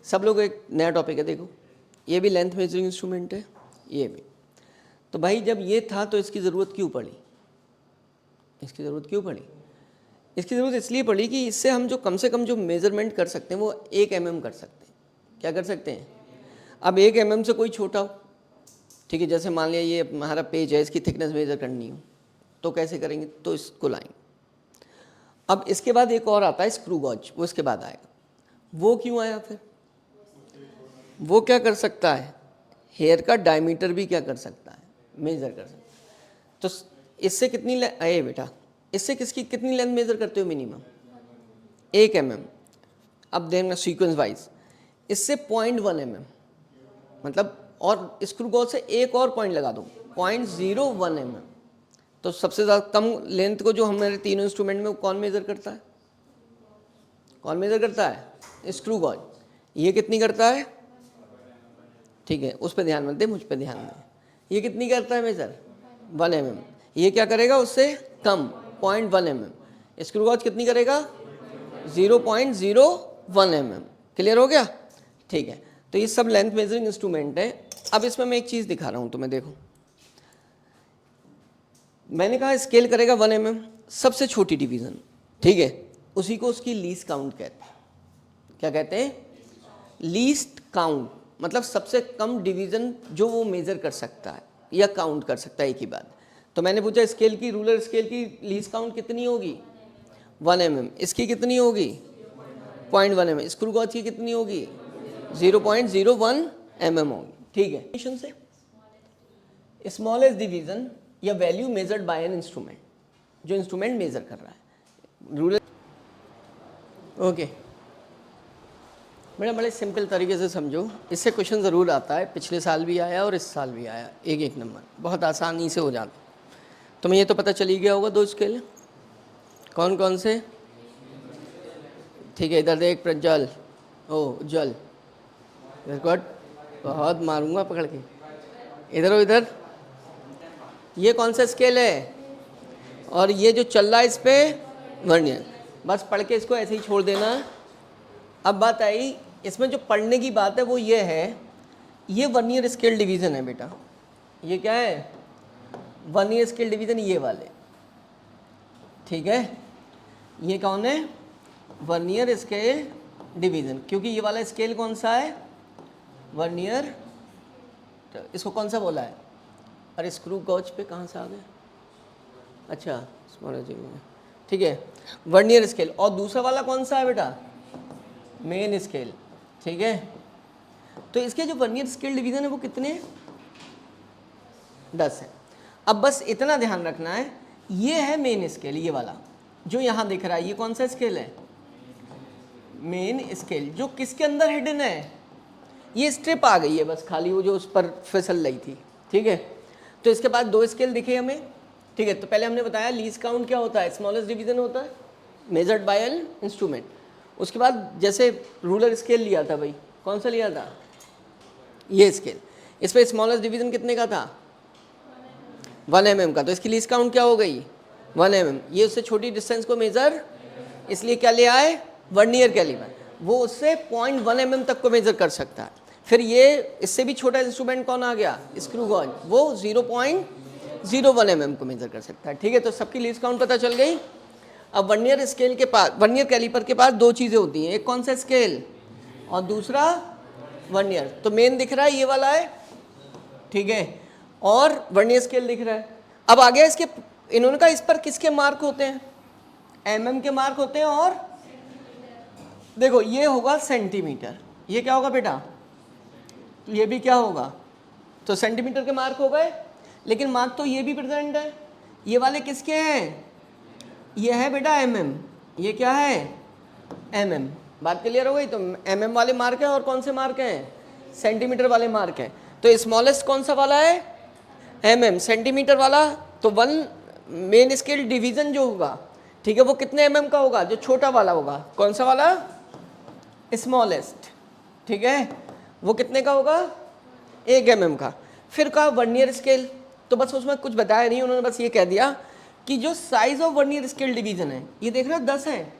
सब लोग एक नया टॉपिक है, देखो ये भी लेंथ मेजरिंग इंस्ट्रूमेंट है, ये भी। तो भाई जब ये था तो इसकी ज़रूरत क्यों पड़ी? इसकी ज़रूरत क्यों पड़ी? इसकी ज़रूरत इसलिए पड़ी कि इससे हम जो कम से कम जो मेज़रमेंट कर सकते हैं वो 1 mm कर सकते हैं। क्या कर सकते हैं? अब 1 mm से कोई छोटा हो, ठीक है, जैसे मान लिया ये हमारा पेज है, इसकी थिकनेस मेज़र करनी हो तो कैसे करेंगे? तो इसको लाएंगे। अब इसके बाद एक और आता है स्क्रू गॉज, वो इसके बाद आएगा। वो क्यों आया फिर? वो क्या कर सकता है? हेयर का डायमीटर भी क्या कर सकता है? मेज़र कर सकता है। तो इससे कितनी आए बेटा, इससे किसकी कितनी लेंथ मेज़र करते हो? Minimum 1 mm। अब देखना सीक्वेंस वाइज, इससे 0.1 mm, मतलब और स्क्रू गॉज से एक और पॉइंट लगा दो 0.01 mm। तो सबसे ज़्यादा कम लेंथ को जो हमारे तीनों इंस्ट्रूमेंट में कौन मेज़र करता है? कौन मेज़र करता है? Screw gauge. ये कितनी करता है? ठीक है, उस पर ध्यान मत दे, मुझ पर ध्यान दे। ये कितनी करता है मेज़र? 1 mm। ये क्या करेगा? उससे कम 0.1 mm। स्क्रू गॉज कितनी करेगा? 0.01 mm। क्लियर हो गया? ठीक है, तो ये सब लेंथ मेजरिंग इंस्ट्रूमेंट है। अब इसमें मैं एक चीज़ दिखा रहा हूँ तुम्हें, देखो मैंने कहा स्केल करेगा 1 mm, सबसे छोटी डिवीज़न, ठीक है, उसी को उसकी लीस्ट काउंट कहते हैं। क्या कहते हैं? लीस्ट काउंट, मतलब सबसे कम डिवीज़न जो वो मेज़र कर सकता है या काउंट कर सकता है एक ही बात। तो मैंने पूछा स्केल की, रूलर स्केल की लीस्ट काउंट कितनी होगी? 1 mm। इसकी कितनी होगी? 0.1 mm। स्क्रू गॉज की कितनी होगी? 0.01 mm होगी। ठीक है, से स्मॉलेस्ट डिवीज़न या value measured by an instrument, जो इंस्ट्रूमेंट मेजर कर रहा है, रूलर। ओके, बड़े सिंपल तरीके से समझो, इससे क्वेश्चन ज़रूर आता है, पिछले साल भी आया और इस साल भी आया, एक नंबर, बहुत आसानी से हो जाता। तुम्हें ये तो पता चल ही गया होगा 2 स्केल कौन कौन से। ठीक है, इधर देख प्रज्वल, ओ उज्जवल, गुड, बहुत मारूंगा पकड़ के। इधर हो, इधर। ये कौन सा स्केल है? और ये जो चल रहा है इस पे वर्नियर। बस पढ़ के इसको ऐसे ही छोड़ देना। अब बात आई, इसमें जो पढ़ने की बात है वो ये है, ये वर्नियर स्केल डिवीज़न है बेटा। ये क्या है? वर्नियर स्केल डिवीज़न, ये वाले, ठीक है। ये कौन है? वर्नियर स्केल डिवीज़न, क्योंकि ये वाला स्केल कौन सा है? वर्नियर। तो इसको कौन सा बोला है? अरे स्क्रू गॉज पे कहाँ से आ गए? अच्छा, स्मॉल, ठीक है, वर्नियर स्केल। और दूसरा वाला कौन सा है बेटा? मेन स्केल, ठीक है। तो इसके जो वर्नियर स्केल डिवीज़न है वो कितने हैं? 10 है। अब बस इतना ध्यान रखना है, ये है मेन स्केल, ये वाला जो यहाँ दिख रहा है, ये कौन सा स्केल है? Main scale. जो किसके अंदर हिडन है? ये स्ट्रिप आ गई है बस खाली, वो जो उस पर फिसल रही थी, ठीक है। तो इसके बाद 2 स्केल दिखे हमें, ठीक है। तो पहले हमने बताया लीस्ट काउंट क्या होता है? स्मॉलेस्ट डिवीज़न होता है मेजर्ड बाय एन इंस्ट्रूमेंट। उसके बाद जैसे रूलर स्केल लिया था भाई, कौन सा लिया था? ये स्केल। इस पर स्मॉलेस्ट डिवीज़न कितने का था? 1 mm का। तो इसकी लीस्ट काउंट क्या हो गई? 1 mm। ये उससे छोटी डिस्टेंस को मेज़र, इसलिए क्या ले आए? Vernier caliper. वो उससे 0.1 mm तक को मेज़र कर सकता है। फिर ये इससे भी छोटा इंस्ट्रूमेंट कौन आ गया? Screw gauge. वो 0.01 mm को मेज़र कर सकता है, ठीक है। तो सबकी लीस्ट काउंट पता चल गई। अब वर्नियर स्केल के पास, वर्नियर कैलिपर के पास 2 चीज़ें होती हैं, एक कौन सा? स्केल, और दूसरा वर्नियर। तो मेन दिख रहा है ये वाला है, ठीक है, और वर्नियर स्केल दिख रहा है। अब आ गया इसके, इन्होंने कहा इस पर किसके मार्क होते हैं? mm के मार्क होते हैं। और देखो ये होगा सेंटीमीटर, ये क्या होगा बेटा? ये भी क्या होगा? तो सेंटीमीटर के मार्क हो गए, लेकिन मार्क तो ये भी प्रेजेंट है। ये वाले किसके हैं? ये है बेटा mm, ये क्या है? mm। बात क्लियर हो गई? तो mm वाले मार्क है, और कौन से मार्क हैं? सेंटीमीटर वाले मार्क हैं। तो स्मॉलेस्ट कौन सा वाला है? mm। सेंटीमीटर वाला, तो 1 मेन स्केल डिवीज़न जो होगा, ठीक है, वो कितने mm का होगा? जो छोटा वाला होगा, कौन सा वाला? स्मॉलेस्ट, ठीक है, वो कितने का होगा? 1 mm का। फिर कहा वर्नियर स्केल, तो बस उसमें कुछ बताया नहीं, उन्होंने बस ये कह दिया कि जो size of vernier scale division है, ये देख रहे हो 10 है,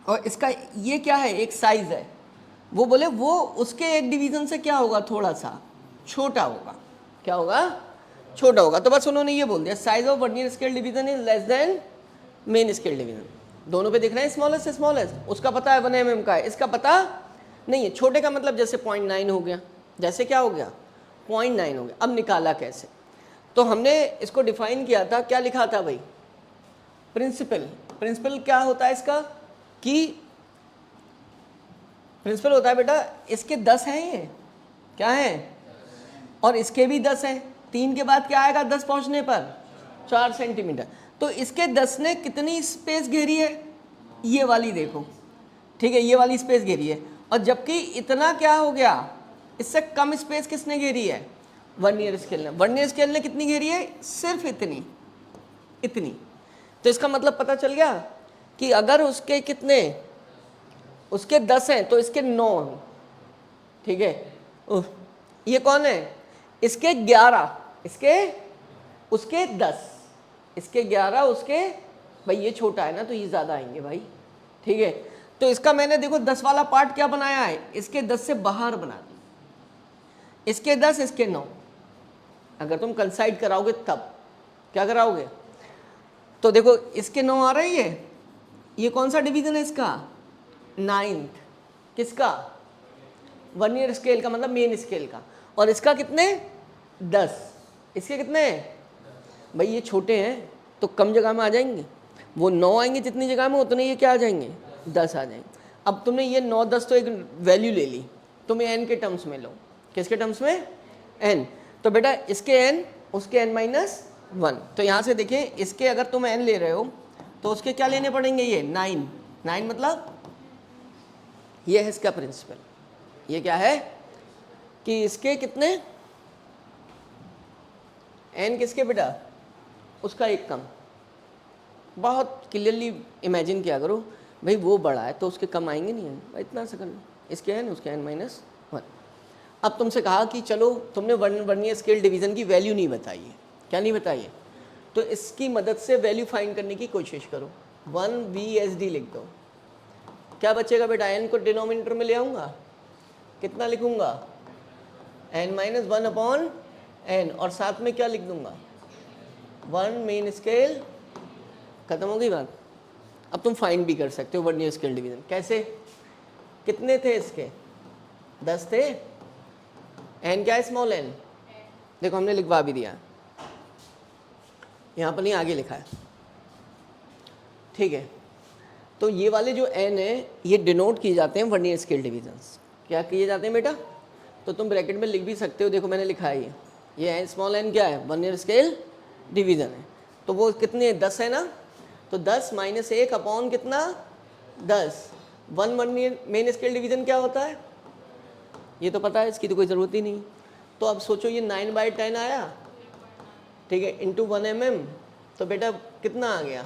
और इसका ये क्या है? एक साइज है, वो बोले वो उसके एक डिवीजन से क्या होगा, थोड़ा सा छोटा होगा। क्या होगा, छोटा होगा। तो बस उन्होंने ये बोल दिया size of vernier scale division is less than main scale division. दोनों पे दिख रहे हैं स्मॉलेस्ट से स्मॉलेस्ट, उसका पता है 1 mm का है, इसका पता नहीं है। छोटे का मतलब जैसे 0.9 हो गया, जैसे क्या हो गया 0.9 हो गया। अब निकाला कैसे, तो हमने इसको डिफाइन किया था, क्या लिखा था भाई, प्रिंसिपल। प्रिंसिपल क्या होता है इसका, कि प्रिंसिपल होता है बेटा इसके 10 हैं, ये क्या है, और इसके भी 10 हैं। 3 के बाद क्या आएगा 10 पहुंचने पर 4 सेंटीमीटर। तो इसके 10 ने कितनी स्पेस घेरी है, ये वाली देखो, ठीक है, ये वाली स्पेस घेरी है। और जबकि इतना क्या हो गया, इससे कम स्पेस किसने घेरी है, वर्नियर स्केल ने। वर्नियर स्केल ने कितनी घेरी है, सिर्फ इतनी, इतनी। तो इसका मतलब पता चल गया कि अगर उसके कितने, उसके 10 हैं तो इसके 9, ठीक है। ये कौन है, इसके 11, इसके उसके 10, इसके 11, उसके, भाई ये छोटा है ना तो ये ज़्यादा आएंगे भाई, ठीक है। तो इसका मैंने देखो 10 वाला पार्ट क्या बनाया है, इसके 10 से बाहर बना दी, इसके 10 इसके 9। अगर तुम कंसाइड कराओगे तब क्या कराओगे, तो देखो इसके 9 आ रही है, ये कौन सा डिवीजन है इसका, 9th, किसका, वर्नियर स्केल का, मतलब मेन स्केल का। और इसका कितने 10, इसके कितने, भाई ये छोटे हैं तो कम जगह में आ जाएंगे, वो 9 आएंगे जितनी जगह में, उतने ये क्या आ जाएंगे 10 आ जाएंगे। अब तुमने ये 9 10 तो एक वैल्यू ले ली, तुम्हें n के टर्म्स में लो, किसके टर्म्स में, n। तो बेटा इसके n, उसके n-1। तो यहाँ से देखिए इसके अगर तुम n ले रहे हो तो उसके क्या लेने पड़ेंगे, ये 9 मतलब ये है इसका प्रिंसिपल। ये क्या है कि इसके कितने, n किसके बेटा, उसका एक कम। बहुत क्लियरली इमेजिन किया करो भाई, वो बड़ा है तो उसके कम आएंगे नहीं, भाई इतना सा कर लो, इसके n उसके n-1। अब तुमसे कहा कि चलो तुमने वर्नियर स्केल डिवीज़न की वैल्यू नहीं बताई है, क्या नहीं बताई है, तो इसकी मदद से वैल्यू फाइंड करने की कोशिश करो। 1 VSD लिख दो, क्या बचेगा बेटा, n को डिनोमिनेटर में ले आऊँगा, कितना लिखूँगा n-1/n, और साथ में क्या लिख दूँगा 1 मेन स्केल, खत्म हो गई बात। अब तुम फाइंड भी कर सकते हो वर्नियर स्केल डिवीजन, कैसे, कितने थे इसके 10 थे, n क्या है, स्मॉल n, देखो हमने लिखवा भी दिया, यहाँ पर नहीं आगे लिखा है, ठीक है। तो ये वाले जो n है ये डिनोट किए जाते हैं वर्नियर स्केल डिवीजन्स, क्या किए जाते हैं बेटा, तो तुम ब्रैकेट में लिख भी सकते हो, देखो मैंने लिखा है ये स्मॉल n क्या है, वर्नियर स्केल डिवीजन है। तो वो कितने 10 है ना, तो 10 - 1 अपॉन कितना 10। 1 वर्नियर मेन स्केल डिवीजन क्या होता है, ये तो पता है, इसकी तो कोई ज़रूरत ही नहीं। तो अब सोचो ये 9/10 आया, ठीक है, इंटू 1 mm, तो बेटा कितना आ गया,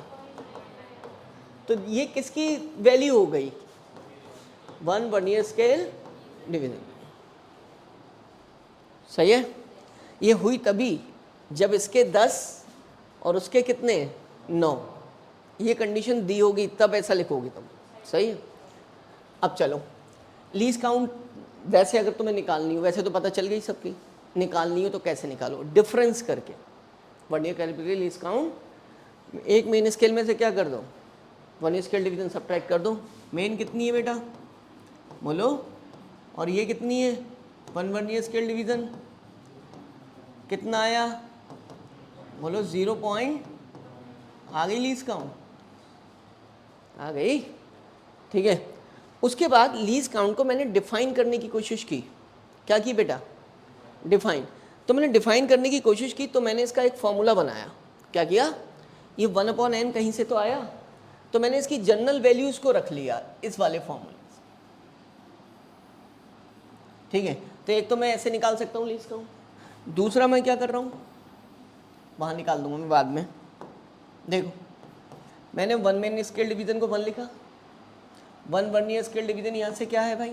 तो ये किसकी वैल्यू हो गई, 1 वर्नियर स्केल डिवीजन। सही है, ये हुई तभी जब इसके 10 और उसके कितने 9, ये कंडीशन दी होगी तब ऐसा लिखोगे तुम, सही है। अब चलो लीज काउंट, वैसे अगर तुम्हें निकालनी हो, वैसे तो पता चल गई सबकी, निकालनी हो तो कैसे निकालो, डिफरेंस करके। वर्नियर कैलिपर लीज काउंट, एक मेन स्केल में से क्या कर दो, वर्नियर स्केल डिवीजन सब्ट्रैक्ट कर दो। मेन कितनी है बेटा बोलो, और ये कितनी है 1 वर्नियर स्केल डिवीजन, कितना आया बोलो 0 पॉइंट, आ गई लीज काउंट, आ गई, ठीक है। उसके बाद लीज काउंट को मैंने डिफाइन करने की कोशिश की, क्या की बेटा, डिफाइन। तो मैंने डिफाइन करने की कोशिश की तो मैंने इसका एक फॉर्मूला बनाया, क्या किया, ये 1/n कहीं से तो आया, तो मैंने इसकी जनरल वैल्यूज को रख लिया इस वाले फॉर्मूले से, ठीक है। तो एक तो मैं ऐसे निकाल सकता हूँ लीज काउंट, दूसरा मैं क्या कर रहा हूँ, वहाँ निकाल दूंगा मैं बाद में। देखो मैंने 1 मेन स्केल डिवीजन को 1 लिखा, 1 वर्नियर स्केल डिवीजन यहाँ से क्या है भाई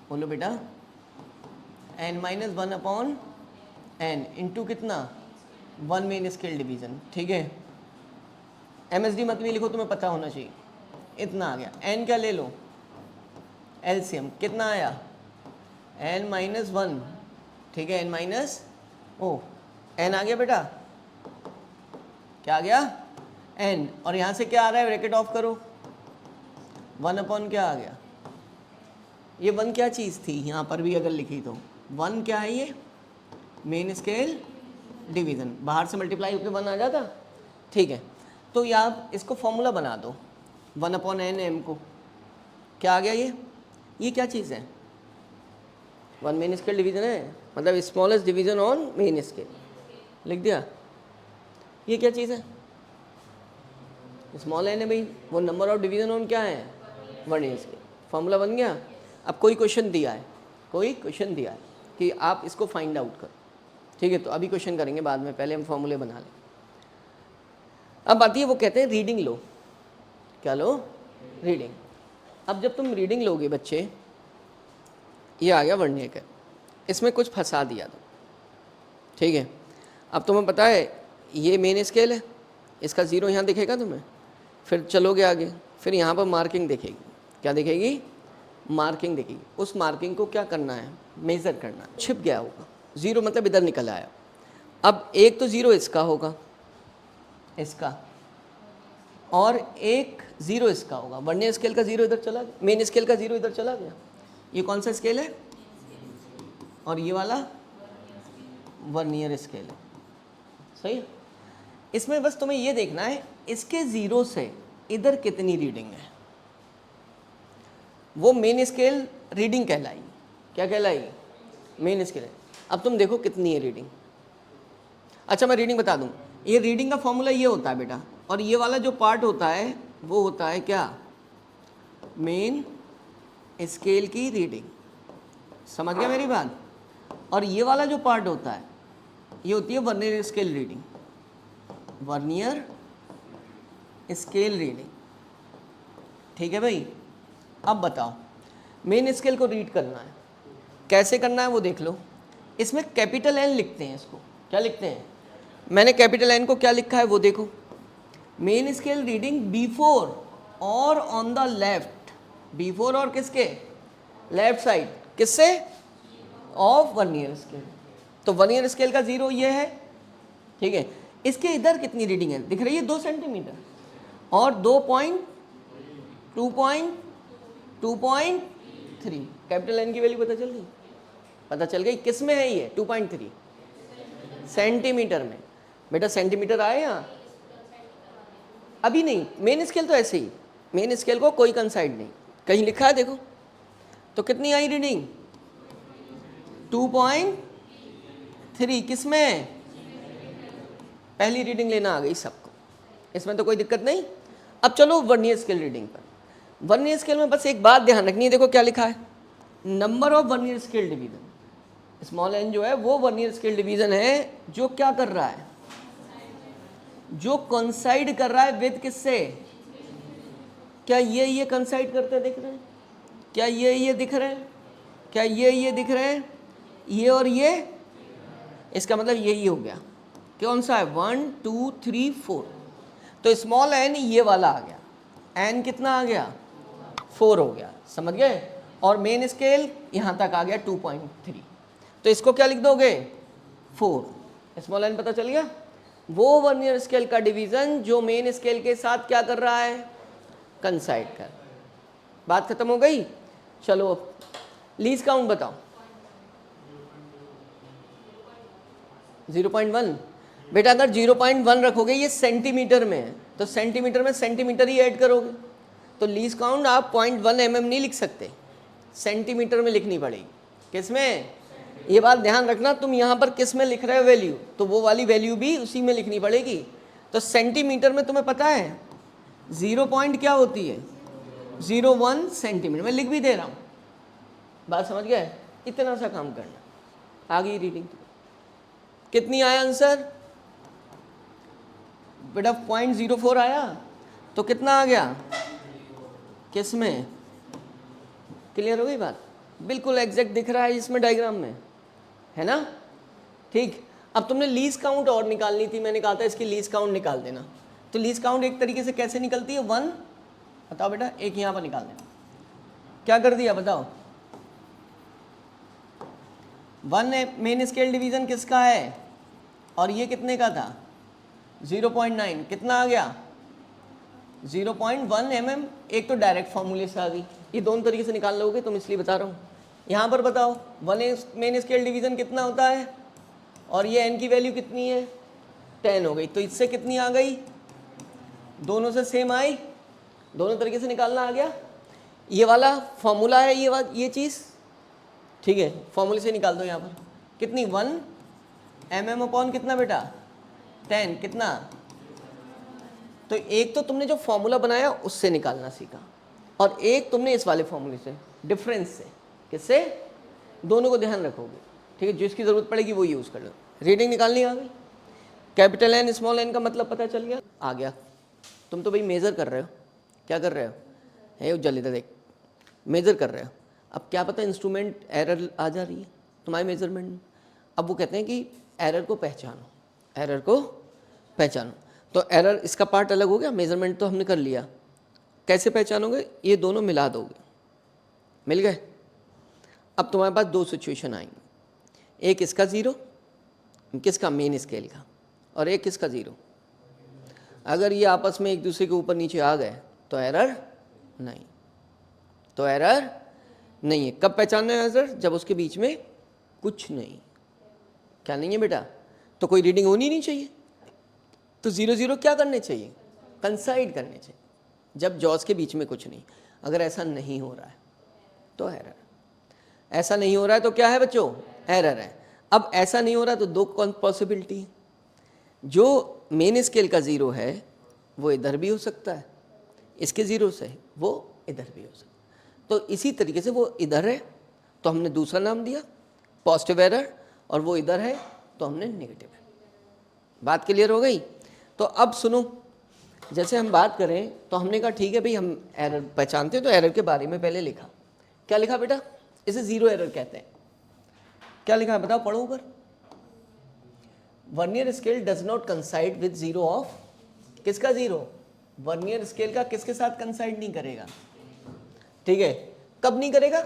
बोलो बेटा, n-1/n इंटू कितना 1 मेन स्केल डिवीजन, ठीक है। MSD मत भी लिखो, तुम्हें पता होना चाहिए, इतना आ गया। n क्या ले लो, एलसीएम कितना आया, n-1, ठीक है, n आ गया बेटा, क्या आ गया, n, और यहाँ से क्या आ रहा है, ब्रैकेट ऑफ करो, 1 क्या आ गया, ये 1 क्या चीज़ थी, यहाँ पर भी अगर लिखी तो 1 क्या है, ये मेन स्केल डिवीज़न, बाहर से मल्टीप्लाई होकर 1 आ जाता, ठीक है। तो या आप इसको फॉर्मूला बना दो 1/n को, क्या आ गया, ये क्या चीज़ है, 1 मेन स्केल डिवीज़न है, मतलब smallest division on main scale, लिख दिया। ये क्या चीज़ है, स्मॉल n है भाई, वो नंबर ऑफ डिवीज़न ऑन क्या है, 1 मेन स्केल, फॉर्मूला बन गया। अब कोई क्वेश्चन दिया है, कि आप इसको फाइंड आउट करो, ठीक है, तो अभी क्वेश्चन करेंगे बाद में, पहले हम फॉर्मूले बना लें। अब आती है, वो कहते हैं रीडिंग लो, क्या लो, रीडिंग। अब जब तुम रीडिंग लोगे बच्चे, ये आ गया वर्नियर का, इसमें कुछ फंसा दिया तो, ठीक है। अब तुम्हें पता है ये मेन स्केल है, इसका 0 यहाँ दिखेगा तुम्हें, फिर चलोगे आगे, फिर यहाँ पर मार्किंग दिखेगी, क्या दिखेगी, मार्किंग दिखेगी। उस मार्किंग को क्या करना है, मेज़र करना है, छिप गया होगा, 0 मतलब इधर निकल आया। अब एक तो 0 इसका होगा, इसका, और एक 0 इसका होगा, वर्नियर स्केल का 0 इधर चला गया, मेन स्केल का 0 इधर चला गया। ये कौन सा स्केल है, और ये वाला वर्नियर स्केल है, सही है। इसमें बस तुम्हें ये देखना है इसके 0 से इधर कितनी रीडिंग है, वो मेन स्केल रीडिंग कहलाई, क्या कहलाई, मेन स्केल। अब तुम देखो कितनी है रीडिंग। अच्छा मैं रीडिंग बता दूं, ये रीडिंग का फॉर्मूला ये होता है बेटा, और ये वाला जो पार्ट होता है वो होता है क्या, मेन स्केल की रीडिंग, समझ गया मेरी बात। और ये वाला जो पार्ट होता है ये होती है vernier scale reading, vernier scale reading, ठीक है भाई। अब बताओ मेन स्केल को रीड करना है, कैसे करना है वो देख लो। इसमें कैपिटल N लिखते हैं, इसको क्या लिखते हैं, मैंने कैपिटल N को क्या लिखा है वो देखो, मेन स्केल रीडिंग बिफोर और ऑन द लेफ्ट, बिफोर और किसके, लेफ्ट साइड, किससे, ऑफ वर्नियर स्केल। तो वर्नियर स्केल का 0 ये है, ठीक है। इसके इधर कितनी रीडिंग है दिख रही है, 2 सेंटीमीटर और 2.3, कैपिटल N की वैल्यू पता चल गई, पता चल गई, किस में है ये, 2.3 सेंटीमीटर में। बेटा सेंटीमीटर आए यहाँ, अभी नहीं, मेन स्केल तो ऐसे ही, मेन स्केल को कोई कंसाइड नहीं, कहीं लिखा है देखो, तो कितनी आई रीडिंग, 2.3, किस में, पहली रीडिंग लेना आ गई सबको, इसमें तो कोई दिक्कत नहीं। अब चलो वर्नियर स्केल रीडिंग पर। वर्नियर स्केल में बस एक बात ध्यान रखनी है, देखो क्या लिखा है, number of vernier scale division, small n जो है वो वर्नियर स्केल डिवीजन है जो क्या कर रहा है, जो कंसाइड कर रहा है विद किससे, क्या ये कंसाइड करते दिख रहे हैं, क्या ये दिख रहे हैं, क्या ये दिख रहे हैं, ये और ये, इसका मतलब यही हो गया, कौन सा है, 1 2 3 4, तो स्मॉल n ये वाला आ गया, n कितना आ गया, 4 हो गया, समझ गए। और मेन स्केल यहाँ तक आ गया 2.3, तो इसको क्या लिख दोगे, 4, स्मॉल n पता चल गया। वो वर्नियर स्केल का डिवीजन जो मेन स्केल के साथ क्या कर रहा है, कंसाइड कर, बात खत्म हो गई। चलो अब लीज काउंट बताओ, 0.1, बेटा अगर 0.1 रखोगे ये सेंटीमीटर में है, तो सेंटीमीटर में सेंटीमीटर ही ऐड करोगे, तो लीज काउंट आप 0.1 mm नहीं लिख सकते, सेंटीमीटर में लिखनी पड़ेगी। किस में, ये बात ध्यान रखना, तुम यहाँ पर किस में लिख रहे हो वैल्यू, तो वो वाली वैल्यू भी उसी में लिखनी पड़ेगी। तो सेंटीमीटर में तुम्हें पता है 0 पॉइंट क्या होती है, 0.1 सेंटीमीटर, मैं लिख भी दे रहा हूँ, बात समझ गए। इतना सा काम करना, आ गई रीडिंग, कितनी आया आंसर बेटा, 0.04 आया, तो कितना आ गया, किस में, क्लियर हो गई बात, बिल्कुल एग्जैक्ट दिख रहा है इसमें डायग्राम में, है ना, ठीक। अब तुमने लीज काउंट और निकालनी थी, मैंने कहा था इसकी लीज काउंट निकाल देना, तो लीज काउंट एक तरीके से कैसे निकलती है, 1, बताओ बेटा, एक यहाँ पर निकाल देना, क्या कर दिया बताओ? 1 मेन स्केल डिवीजन किसका है और ये कितने का था? 0.9, कितना आ गया? 0.1 mm। एक तो डायरेक्ट फॉर्मूले से आ गई, ये दोनों तरीके से निकाल लोगे तुम, इसलिए बता रहा हूँ। यहाँ पर बताओ 1 मेन स्केल डिवीजन कितना होता है और ये n की वैल्यू कितनी है? 10 हो गई, तो इससे कितनी आ गई? दोनों से सेम आई, दोनों तरीके से निकालना आ गया। ये वाला फॉर्मूला है, ये चीज़, ठीक है, फॉर्मूले से निकाल दो। यहाँ पर कितनी? 1 mm अपॉन कितना बेटा? 10, कितना? तो एक तो तुमने जो फॉर्मूला बनाया उससे निकालना सीखा और एक तुमने इस वाले फॉर्मूले से, डिफरेंस से। किससे? दोनों को ध्यान रखोगे, ठीक है, जिसकी ज़रूरत पड़ेगी वो यूज़ कर लो। रीडिंग निकालनी आ गई, कैपिटल एन स्मॉल एन का मतलब पता चल गया, आ गया। तुम तो भाई मेज़र कर रहे हो, क्या कर रहे हो? है उज्जवल, इधर देख, मेज़र कर रहे हो। अब क्या पता इंस्ट्रूमेंट एरर आ जा रही है तुम्हारे मेजरमेंट में। अब वो कहते हैं कि एरर को पहचानो, एरर को पहचानो। तो एरर इसका पार्ट अलग हो गया, मेजरमेंट तो हमने कर लिया। कैसे पहचानोगे? ये दोनों मिला दोगे, मिल गए। अब तुम्हारे पास दो सिचुएशन आएंगी, एक इसका 0, किसका? मेन स्केल का, और एक किसका? 0। अगर ये आपस में एक दूसरे के ऊपर नीचे आ गए तो एरर नहीं, तो एरर नहीं है। कब पहचानना है एरर? जब उसके बीच में कुछ नहीं, क्या नहीं है बेटा? तो कोई रीडिंग होनी नहीं चाहिए, तो 0 0 क्या करने चाहिए? कंसाइड करने चाहिए, जब जॉस के बीच में कुछ नहीं। अगर ऐसा नहीं हो रहा है तो एरर, ऐसा नहीं हो रहा है तो क्या है बच्चों? एरर है। अब ऐसा नहीं हो रहा तो दो पॉसिबिलिटी है, जो मेन स्केल का 0 है वो इधर भी हो सकता है, इसके 0 से वो इधर भी हो सकता है। तो इसी तरीके से वो इधर है तो हमने दूसरा नाम दिया पॉजिटिव एरर, और वो इधर है तो हमने नेगेटिव है। बात क्लियर हो गई? तो अब सुनो, जैसे हम बात करें तो हमने कहा ठीक है भाई, हम एरर पहचानते हैं, तो एरर के बारे में पहले लिखा। क्या लिखा बेटा? इसे 0 एरर कहते हैं। क्या लिखा है बताओ, पढ़ो ऊपर। Vernier scale does not कंसाइड with 0 of, किसका 0? वर्नियर स्केल का किसके साथ कंसाइड नहीं करेगा? ठीक है, कब नहीं करेगा?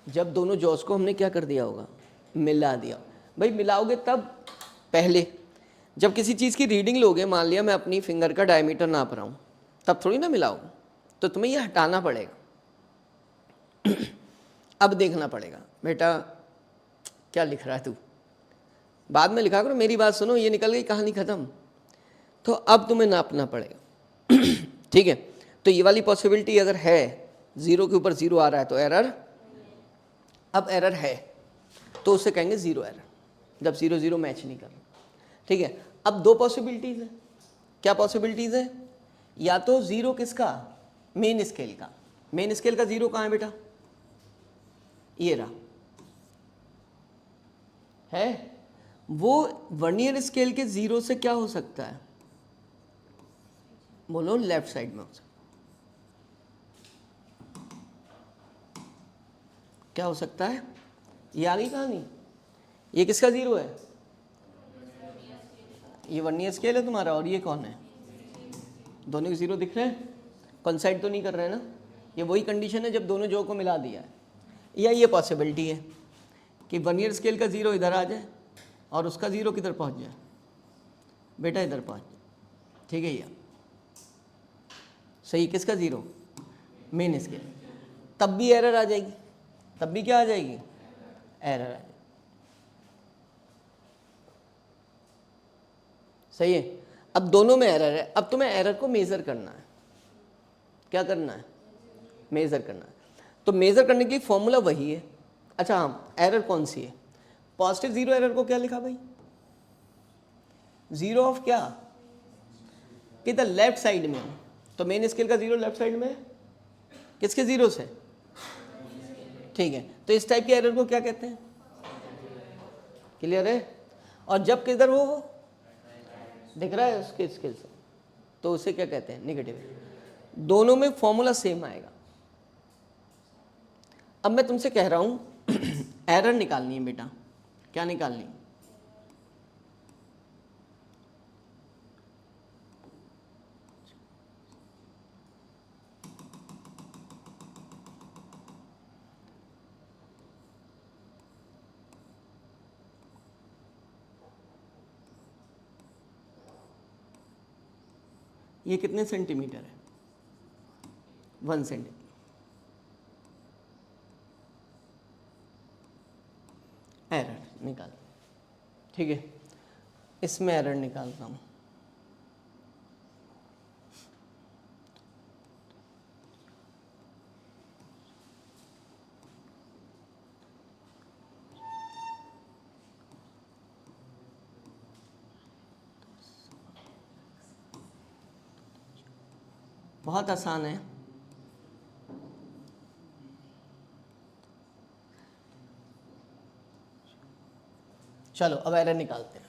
जब दोनों जॉस को हमने क्या कर दिया होगा? मिला दिया। भाई मिलाओगे तब, पहले जब किसी चीज़ की रीडिंग लोगे, मान लिया मैं अपनी फिंगर का डायमीटर नाप रहा हूँ, तब थोड़ी ना मिलाओगे, तो तुम्हें ये हटाना पड़ेगा। अब देखना पड़ेगा बेटा क्या लिख रहा है तू, बाद में लिखा करो, मेरी बात सुनो, ये निकल गई कहानी ख़त्म। तो अब तुम्हें नापना पड़ेगा। ठीक है, तो ये वाली पॉसिबिलिटी अगर है, 0 के ऊपर 0 आ रहा है तो एरर। अब एरर है तो उसे कहेंगे 0 एरर, जब 0 0 मैच नहीं कर रहा। ठीक है, अब दो पॉसिबिलिटीज़ है। क्या पॉसिबिलिटीज़ है? या तो 0 किसका? मेन स्केल का। मेन स्केल का 0 कहाँ है बेटा? ये रहा है। वो वर्नियर स्केल के 0 से क्या हो सकता है? बोलो, लेफ्ट साइड में हो सकता। क्या हो सकता है? ये आ गई कहानी। ये किसका 0 है? ये वर्नियर स्केल है तुम्हारा, और ये कौन है? दोनों के 0 दिख रहे हैं, कंसाइड तो नहीं कर रहे हैं ना। ये वही कंडीशन है जब दोनों जो को मिला दिया है। या ये पॉसिबिलिटी है कि वर्नियर स्केल का 0 इधर आ जाए और उसका 0 किधर पहुंच जाए? बेटा इधर पहुंच जाए। ठीक है, या सही, किसका 0? Main scale. तब भी एरर आ जाएगी, तब भी क्या आ जाएगी? एरर आ जाएगी। सही है। अब दोनों में एरर है, अब तुम्हें एरर को मेज़र करना है। क्या करना है? मेज़र करना है। तो मेज़र करने के लिए फॉर्मूला वही है। अच्छा हाँ, एरर कौन सी है? पॉजिटिव 0 एरर को क्या लिखा भाई? 0 ऑफ क्या? किधर? लेफ्ट साइड में। तो मेन स्केल का 0 लेफ्ट साइड में है, किसके 0 से? ठीक है, तो इस टाइप के एरर को क्या कहते हैं? क्लियर है? और जब किधर वो दिख रहा है उसके स्केल से, तो उसे क्या कहते हैं? नेगेटिव। दोनों में फॉर्मूला सेम आएगा। अब मैं तुमसे कह रहा हूं एरर निकालनी है बेटा। क्या निकालनी? ये कितने सेंटीमीटर है? 1 सेंटीमीटर। एरर निकाल, ठीक है, इसमें एरर निकालता हूँ। बहुत आसान है। चलो अब एरर निकालते हैं।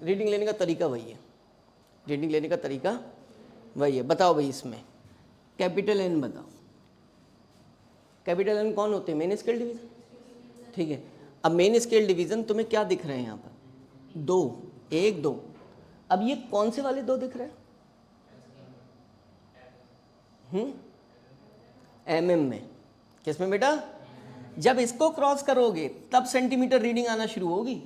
रीडिंग लेने का तरीका वही है, रीडिंग लेने का तरीका वही है। बताओ भाई, इसमें कैपिटल एन बताओ, कैपिटल एन कौन होते हैं? मेन स्केल डिवीजन, ठीक है। अब मेन स्केल डिवीजन तुम्हें क्या दिख रहे हैं यहाँ पर? 2, 1, 2। अब ये कौन से वाले 2 दिख रहे हैं? एमएम में। किसमें बेटा? जब इसको क्रॉस करोगे तब सेंटीमीटर रीडिंग आना शुरू होगी।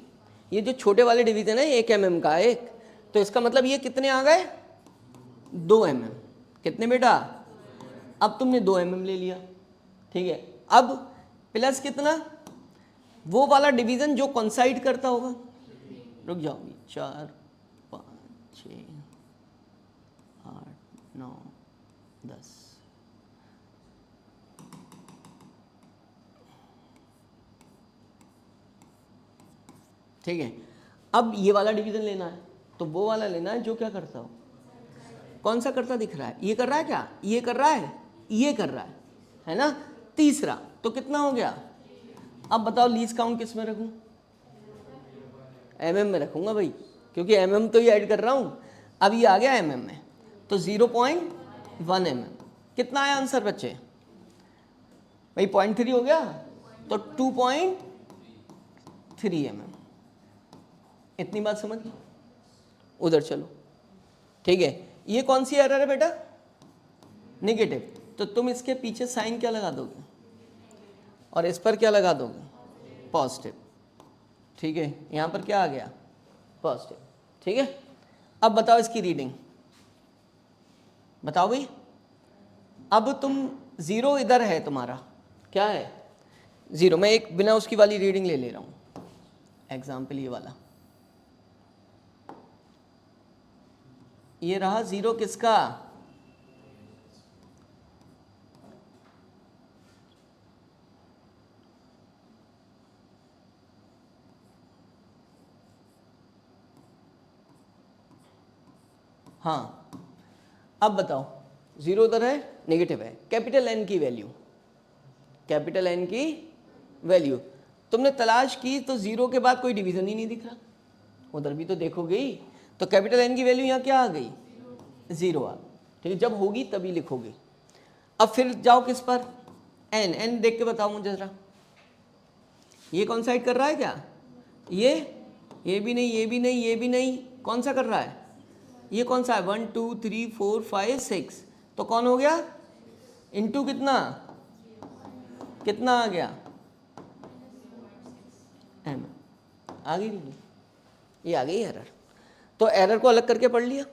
ये जो छोटे वाले डिवीजन है 1 mm का एक, तो इसका मतलब ये कितने आ गए? 2 mm। कितने बेटा? अब तुमने 2 mm ले लिया, ठीक है। अब प्लस कितना? वो वाला डिवीजन जो कॉन्साइड करता होगा। रुक जाओ, 4, 5, 6, 8, 9, 10। ठीक है। अब ये वाला डिवीजन लेना है तो वो वाला लेना है जो क्या करता हो। कौन सा करता दिख रहा है? ये कर रहा है क्या? ये कर रहा है, ये कर रहा है ना? तीसरा तो कितना हो गया? अब बताओ लीस्ट काउंट किस में रखूं? एमएम में रखूंगा भाई, क्योंकि एमएम तो ये ऐड कर रहा हूं। अब ये आ गया एमएम में, तो 0.1 mm। कितना आया आंसर बच्चे? भाई 0.3 हो गया, तो 2.3 mm। इतनी बात समझ ली? उधर चलो, ठीक है। ये कौन सी एरर है बेटा? नेगेटिव। तो तुम इसके पीछे साइन क्या लगा दोगे और इस पर क्या लगा दोगे? पॉजिटिव, ठीक है। यहां पर क्या आ गया? पॉजिटिव, ठीक है। अब बताओ इसकी रीडिंग, बताओ भाई। अब तुम 0 इधर है, तुम्हारा क्या है? 0। मैं एक बिना उसकी वाली रीडिंग ले रहा हूं, एग्जाम्पल ये वाला। ये रहा 0 किसका? हाँ, अब बताओ 0 उधर है, नेगेटिव है। कैपिटल एन की वैल्यू, कैपिटल एन की वैल्यू तुमने तलाश की तो 0 के बाद कोई डिवीजन ही नहीं दिख रहा। उधर भी तो देखोगे ही, तो कैपिटल एन की वैल्यू यहाँ क्या आ गई? 0 आ। ठीक है, जब होगी तभी लिखोगे। अब फिर जाओ किस पर? एन। एन देख के बताओ मुझे जरा, ये कौन साइड कर रहा है क्या? ये भी नहीं, ये भी नहीं, ये भी नहीं। कौन सा कर रहा है? ये कौन सा है? 1 2 3 4 5 6। तो कौन हो गया? इनटू कितना? कितना आ गया? एम। आ गई नहीं? ये आ गई एरर। तो एरर को अलग करके पढ़ लिया।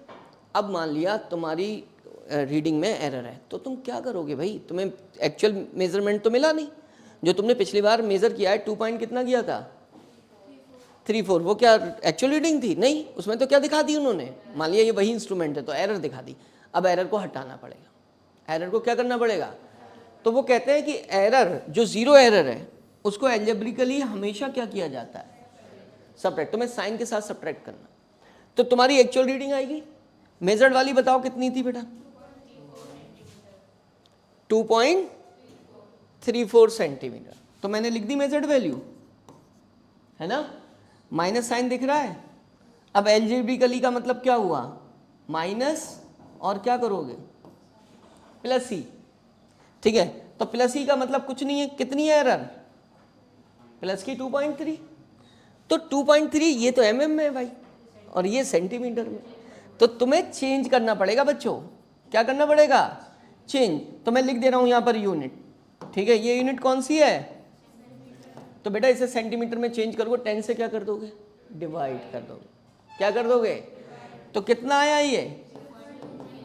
अब मान लिया तुम्हारी रीडिंग में एरर है, तो तुम क्या करोगे भाई? तुम्हें एक्चुअल मेजरमेंट तो मिला नहीं। जो तुमने पिछली बार मेजर किया है 2 पॉइंट कितना किया था? 3-4। वो क्या एक्चुअल रीडिंग थी? नहीं, उसमें तो क्या दिखा दी उन्होंने? मान लिया ये वही इंस्ट्रूमेंट है तो एरर दिखा दी। अब एरर को हटाना पड़ेगा। एरर को क्या करना पड़ेगा? तो वो कहते हैं कि एरर जो 0 एरर है उसको एल्जेब्रिकली हमेशा क्या किया जाता है? सब्ट्रैक्ट। तुम्हें साइन के साथ सब्ट्रैक्ट करना। तो तुम्हारी एक्चुअल रीडिंग आएगी। मेजर्ड वाली बताओ कितनी थी बेटा? 2.34 सेंटीमीटर। तो मैंने लिख दी मेजर्ड वैल्यू, है ना? माइनस साइन दिख रहा है। अब एल्जेब्रिकली का मतलब क्या हुआ? माइनस और क्या करोगे? प्लस सी। ठीक है, तो प्लस सी का मतलब कुछ नहीं है। कितनी है एरर? प्लस की 2.3। तो 2.3 ये तो mm में है भाई और ये सेंटीमीटर में। तो तुम्हें चेंज करना पड़ेगा बच्चों। क्या करना पड़ेगा? चेंज। तो मैं लिख दे रहा हूं यहां पर यूनिट। ठीक है, ये यूनिट कौन सी है? तो बेटा इसे सेंटीमीटर में चेंज करोगे, 10 से क्या कर दोगे? डिवाइड कर दोगे। क्या कर दोगे? तो कितना आया ये?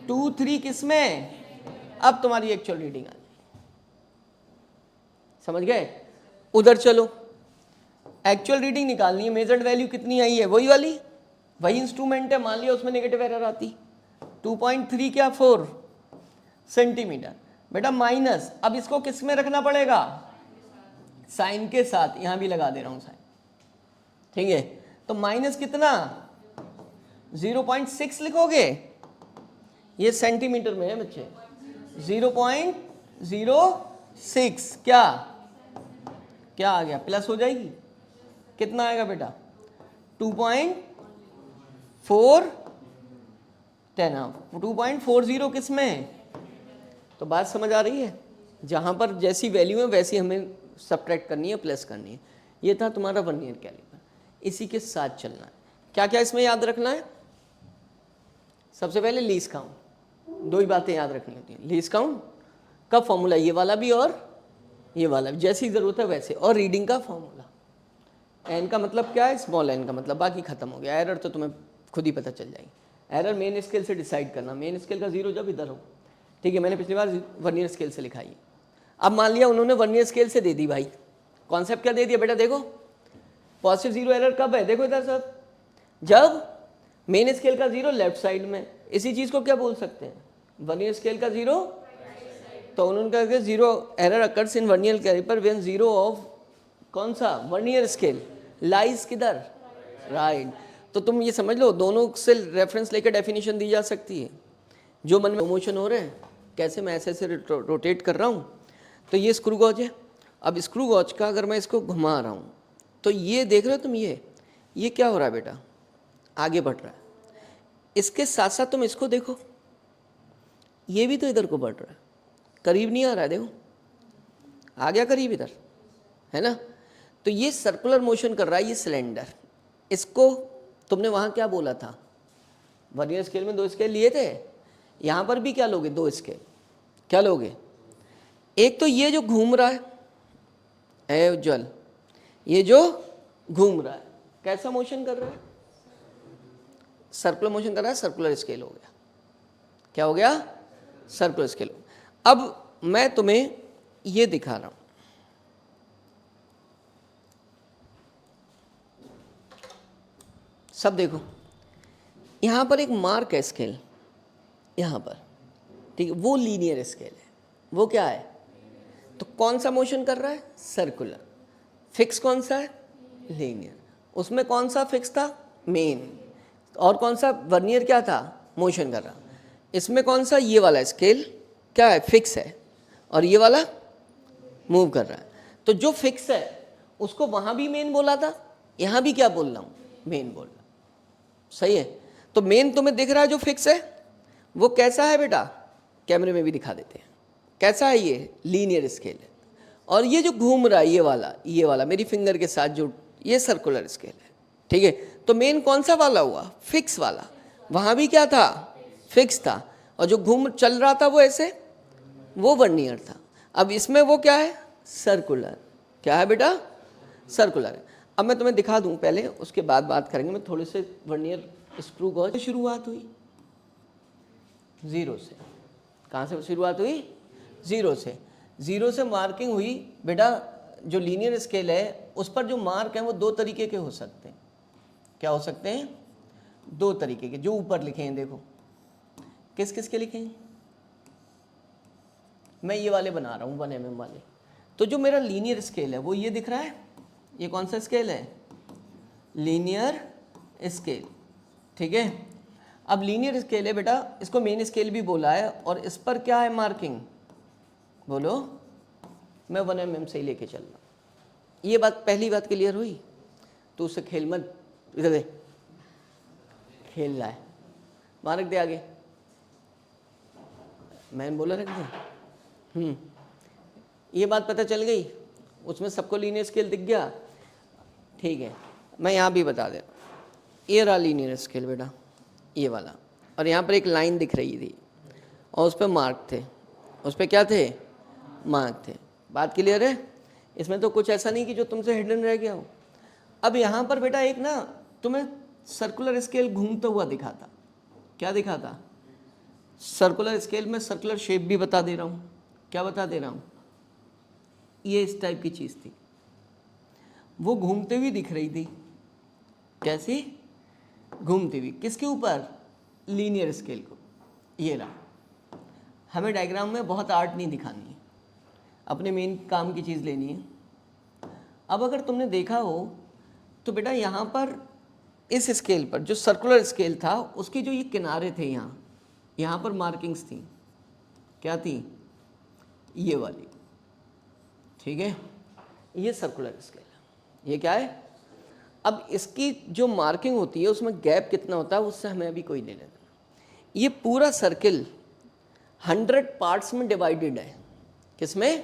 23 किस में? अब तुम्हारी एक्चुअल रीडिंग आ गई, समझ गए? उधर चलो, एक्चुअल रीडिंग निकालनी है। मेजर्ड वैल्यू कितनी आई है? वही वाली, वही इंस्ट्रूमेंट है। मान लिया उसमें नेगेटिव एरर आती, 2.3 क्या 4 सेंटीमीटर। बेटा माइनस, अब इसको किस में रखना पड़ेगा? साइन के साथ, यहां भी लगा दे रहा हूं साइन, ठीक है। तो माइनस कितना? 0.6 लिखोगे, ये सेंटीमीटर में है बच्चे, 0.06 क्या क्या आ गया? प्लस हो जाएगी, कितना आएगा बेटा? 2.40 किस में है? तो बात समझ आ रही है? जहां पर जैसी वैल्यू है वैसी हमें सब्ट्रैक्ट करनी है, प्लस करनी है। ये था तुम्हारा वर्नियर कैलिपर, इसी के साथ चलना है। क्या क्या इसमें याद रखना है? सबसे पहले लीस्ट काउंट, दो ही बातें याद रखनी होती हैं। लीस्ट काउंट का फॉर्मूला ये वाला भी और ये वाला भी, जैसी ज़रूरत है वैसे, और रीडिंग का फॉर्मूला। एन का मतलब क्या है? स्मॉल एन का मतलब, बाकी खत्म हो गया। एरर तो तुम्हें खुद ही पता चल जाएगी। एरर मेन स्केल से डिसाइड करना, मेन स्केल का 0 जब इधर हो, ठीक है। मैंने पिछली बार वर्नियर स्केल से लिखा है। अब मान लिया उन्होंने वर्नियर स्केल से दे दी भाई, कॉन्सेप्ट क्या दे दिया बेटा? देखो पॉजिटिव 0 एरर कब है? देखो इधर सब, जब मेन स्केल का 0 लेफ्ट साइड में। इसी चीज़ को क्या बोल सकते हैं? वर्नियर स्केल का 0। तो उन्होंने कहा 0 error occurs in vernier caliper when 0 of कौन सा? वर्नियर स्केल लाइज किधर? राइट। तो तुम ये समझ लो, दोनों से रेफरेंस लेकर डेफिनेशन दी जा सकती है। जो मन में मोशन हो रहे हैं, कैसे मैं ऐसे रोटेट कर रहा हूँ, तो ये स्क्रू गॉज है। अब स्क्रू गॉज का अगर मैं इसको घुमा रहा हूँ, तो ये देख रहे हो तुम, ये क्या हो रहा है बेटा? आगे बढ़ रहा है। इसके साथ साथ तुम इसको देखो, ये भी तो इधर को बढ़ रहा है, करीब नहीं आ रहा है। देखो आ गया करीब इधर, है ना? तो ये सर्कुलर मोशन कर रहा है ये सिलेंडर। इसको तुमने वहाँ क्या बोला था? वर्नियर स्केल में 2 स्केल लिए थे, यहाँ पर भी क्या लोगे? 2 स्केल। क्या लोगे? एक तो ये जो घूम रहा है उज्जवल, ये जो घूम रहा है कैसा मोशन कर रहा है? सर्कुलर मोशन कर रहा है, सर्कुलर स्केल हो गया। क्या हो गया? Circular scale. अब मैं तुम्हें ये दिखा रहा हूं, सब देखो, यहां पर एक मार्क है स्केल, यहां पर, ठीक है, वो लीनियर स्केल है। वो क्या है? तो कौन सा मोशन कर रहा है? सर्कुलर। फिक्स कौन सा है? लीनियर। उसमें कौन सा फिक्स था? मेन। और कौन सा वर्नियर क्या था? मोशन कर रहा। इसमें कौन सा? ये वाला स्केल क्या है? फिक्स है। और ये वाला मूव कर रहा है। तो जो फिक्स है उसको वहां भी मेन बोला था, यहां भी क्या बोल रहा हूं? मेन बोल रहा। सही है। तो मेन तुम्हें दिख रहा है जो फिक्स है, वो कैसा है बेटा? कैमरे में भी दिखा देते हैं कैसा है। ये लीनियर स्केल है। और ये जो घूम रहा है ये वाला मेरी फिंगर के साथ जो, ये सर्कुलर स्केल है, ठीक है। तो मेन कौन सा वाला हुआ? फिक्स वाला। वहां भी क्या था? फिक्स था। और जो घूम चल रहा था वो ऐसे, वो वर्नियर था। अब इसमें वो क्या है? सर्कुलर। क्या है बेटा? सर्कुलर है। अब मैं तुम्हें दिखा दूं पहले, उसके बाद बात करेंगे। मैं थोड़े से वर्नियर स्क्रू गॉज शुरुआत हुई 0 से। कहाँ से शुरुआत हुई? 0 से। 0 से मार्किंग हुई बेटा। जो लीनियर स्केल है उस पर जो मार्क है वो 2 तरीके के हो सकते हैं। क्या हो सकते हैं? 2 तरीके के, जो ऊपर लिखे हैं देखो। किस किस के लिखे हैं? मैं ये वाले बना रहा हूँ 1 mm वाले। तो जो मेरा लीनियर स्केल है वो ये दिख रहा है। ये कौन सा स्केल है? लीनियर स्केल, ठीक है। अब लीनियर स्केल है बेटा, इसको मेन स्केल भी बोला है। और इस पर क्या है मार्किंग? बोलो। मैं 1 mm से ही लेके चल रहा हूँ। ये बात, पहली बात क्लियर हुई? तो उससे खेल मत, इधर दे, खेल रहा है, वहाँ रख दे आगे। मैंने बोला रख दे। ये बात पता चल गई? उसमें सबको लीनियर स्केल दिख गया, ठीक है। मैं यहाँ भी बता दे रहा हूँ, ये रहा लीनियर स्केल बेटा, ये वाला। और यहाँ पर एक लाइन दिख रही थी और उस पर मार्क थे। उस पर क्या थे? मार्क थे। बात क्लियर है? इसमें तो कुछ ऐसा नहीं कि जो तुमसे हिडन रह गया हो। अब यहाँ पर बेटा एक ना तुम्हें सर्कुलर स्केल घूमता हुआ दिखाता। क्या दिखाता? सर्कुलर स्केल में सर्कुलर शेप भी बता दे रहा हूँ। क्या बता दे रहा हूँ? ये इस टाइप की चीज़ थी, वो घूमते हुए दिख रही थी। कैसी? घूमती हुई। किसके ऊपर? लीनियर स्केल को। ये रहा। हमें डायग्राम में बहुत आर्ट नहीं दिखानी है, अपने मेन काम की चीज़ लेनी है। अब अगर तुमने देखा हो तो बेटा यहाँ पर इस स्केल पर जो सर्कुलर स्केल था उसके जो ये किनारे थे, यहाँ पर मार्किंग्स थी। क्या थी? ये वाली। ठीक है, ये सर्कुलर स्केल है। ये क्या है? अब इसकी जो मार्किंग होती है उसमें गैप कितना होता है उससे हमें अभी कोई नहीं लेना। ये पूरा सर्किल 100 पार्ट्स में डिवाइडेड है। किसमें?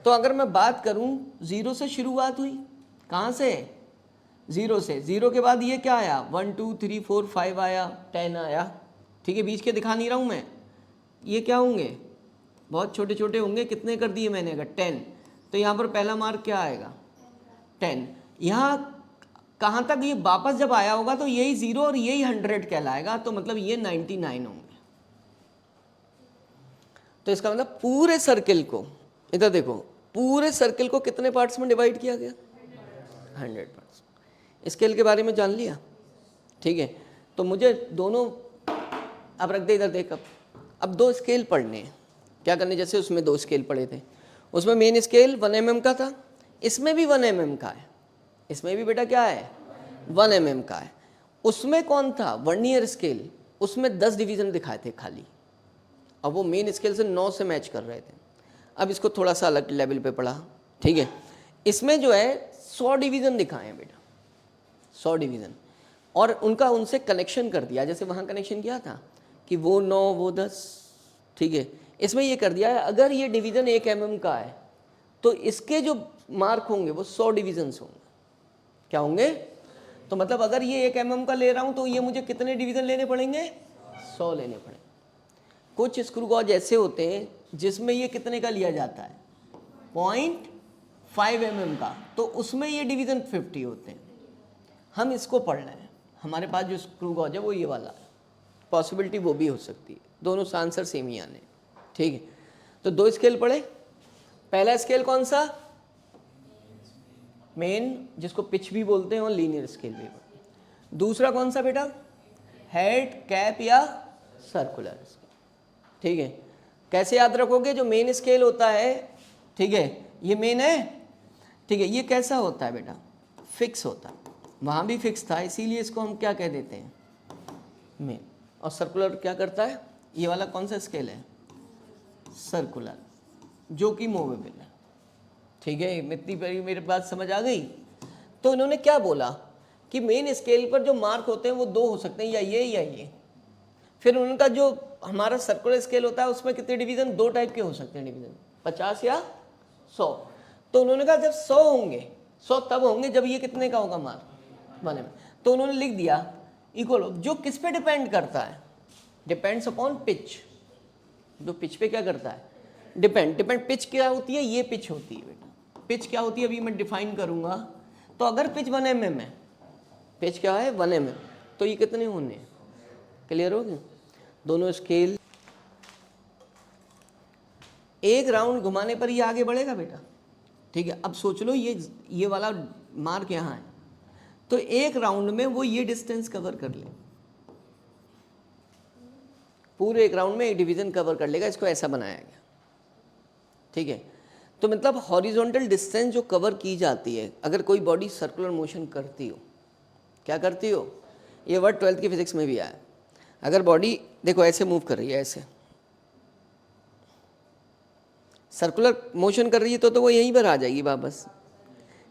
तो अगर मैं बात करूं, 0 से शुरुआत हुई। कहाँ से? 0 से। 0 के बाद ये क्या आया? 1 2 3 4 5 आया, 10 आया। ठीक है, बीच के दिखा नहीं रहा हूँ मैं। ये क्या होंगे? बहुत छोटे छोटे होंगे। कितने कर दिए मैंने? अगर 10, तो यहाँ पर पहला मार्क क्या आएगा? 10। यहाँ कहाँ तक ये वापस जब आया होगा तो यही 0 और यही 100 कहलाएगा, तो मतलब ये 99 होंगे। तो इसका मतलब पूरे सर्किल को, इधर देखो, पूरे सर्किल को कितने पार्ट्स में डिवाइड किया गया? 100 पार्ट्स। स्केल के बारे में जान लिया। ठीक है, तो मुझे दोनों अब रख दे इधर देख। अब 2 स्केल पढ़ने हैं। क्या करने? जैसे उसमें 2 स्केल पढ़े थे, उसमें मेन स्केल 1 mm का था, इसमें भी 1 mm का है। इसमें भी बेटा क्या है? 1 mm का है। उसमें कौन था? Vernier scale. उसमें 10 डिवीजन दिखाए थे खाली, अब वो मेन स्केल से 9 से मैच कर रहे थे। अब इसको थोड़ा सा अलग लेवल पे पढ़ा। ठीक है, इसमें जो है 100 डिवीजन दिखाए हैं बेटा, 100 डिवीजन, और उनका उनसे कनेक्शन कर दिया। जैसे वहाँ कनेक्शन किया था कि वो 9 वो 10। ठीक है, इसमें ये कर दिया है अगर ये डिवीज़न 1 mm का है तो इसके जो मार्क होंगे वो 100 डिवीजन्स होंगे। क्या होंगे? तो मतलब अगर ये 1 mm का ले रहा हूँ तो ये मुझे कितने डिवीज़न लेने पड़ेंगे? 100 लेने पड़ेंगे। कुछ स्क्रू गॉज ऐसे होते हैं जिसमें ये कितने का लिया जाता है? 0.5 mm का, तो उसमें ये डिवीज़न 50 होते हैं। हम इसको पढ़ रहे हैं। हमारे पास जो स्क्रू गॉज है वो ये वाला है। पॉसिबिलिटी वो भी हो सकती है, दोनों से आंसर सेम ही आने। ठीक है, तो 2 स्केल पढ़े। पहला स्केल कौन सा? मेन, जिसको पिच भी बोलते हैं, और लीनियर स्केल भी। दूसरा कौन सा बेटा? हेड, कैप या सर्कुलर स्केल। ठीक है, कैसे याद रखोगे? जो मेन स्केल होता है, ठीक है, ये मेन है। ठीक है, ये कैसा होता है बेटा? फिक्स होता है। वहाँ भी फिक्स था, इसीलिए इसको हम क्या कह देते हैं? मेन। और सर्कुलर क्या करता है? ये वाला कौन सा स्केल है? सर्कुलर, जो कि मूवेबल है। ठीक है, इतनी बड़ी मेरे बात समझ आ गई। तो इन्होंने क्या बोला कि मेन स्केल पर जो मार्क होते हैं वो 2 हो सकते हैं, या ये या ये। फिर उनका जो हमारा सर्कुलर स्केल होता है उसमें कितने डिवीज़न? 2 टाइप के हो सकते हैं डिवीज़न, 50 या 100। तो उन्होंने कहा जब 100 होंगे, 100 तब होंगे जब ये कितने का होगा मार्क? 1 mm। तो उन्होंने लिख दिया इक्वल, जो किस पे डिपेंड करता है? Depends upon pitch. जो पिच पे क्या करता है? डिपेंड। पिच क्या होती है? ये पिच होती है बेटा। पिच क्या होती है अभी मैं डिफाइन करूंगा। तो अगर पिच 1 mm है, पिच क्या है? 1 mm, तो ये कितने होने हैं? क्लियर हो गया? दोनों स्केल एक राउंड घुमाने पर ये आगे बढ़ेगा बेटा। ठीक है, अब सोच लो ये वाला मार्क यहाँ है, तो एक राउंड में वो ये डिस्टेंस कवर कर ले, पूरे एक राउंड में एक डिवीजन कवर कर लेगा। इसको ऐसा बनाया गया। ठीक है, तो मतलब हॉरिजॉन्टल डिस्टेंस जो कवर की जाती है, अगर कोई बॉडी सर्कुलर मोशन करती हो, क्या करती हो? ये वर्ड 12th की फिजिक्स में भी आया। अगर बॉडी देखो ऐसे मूव कर रही है, ऐसे सर्कुलर मोशन कर रही है तो वो यहीं पर आ जाएगी वापस।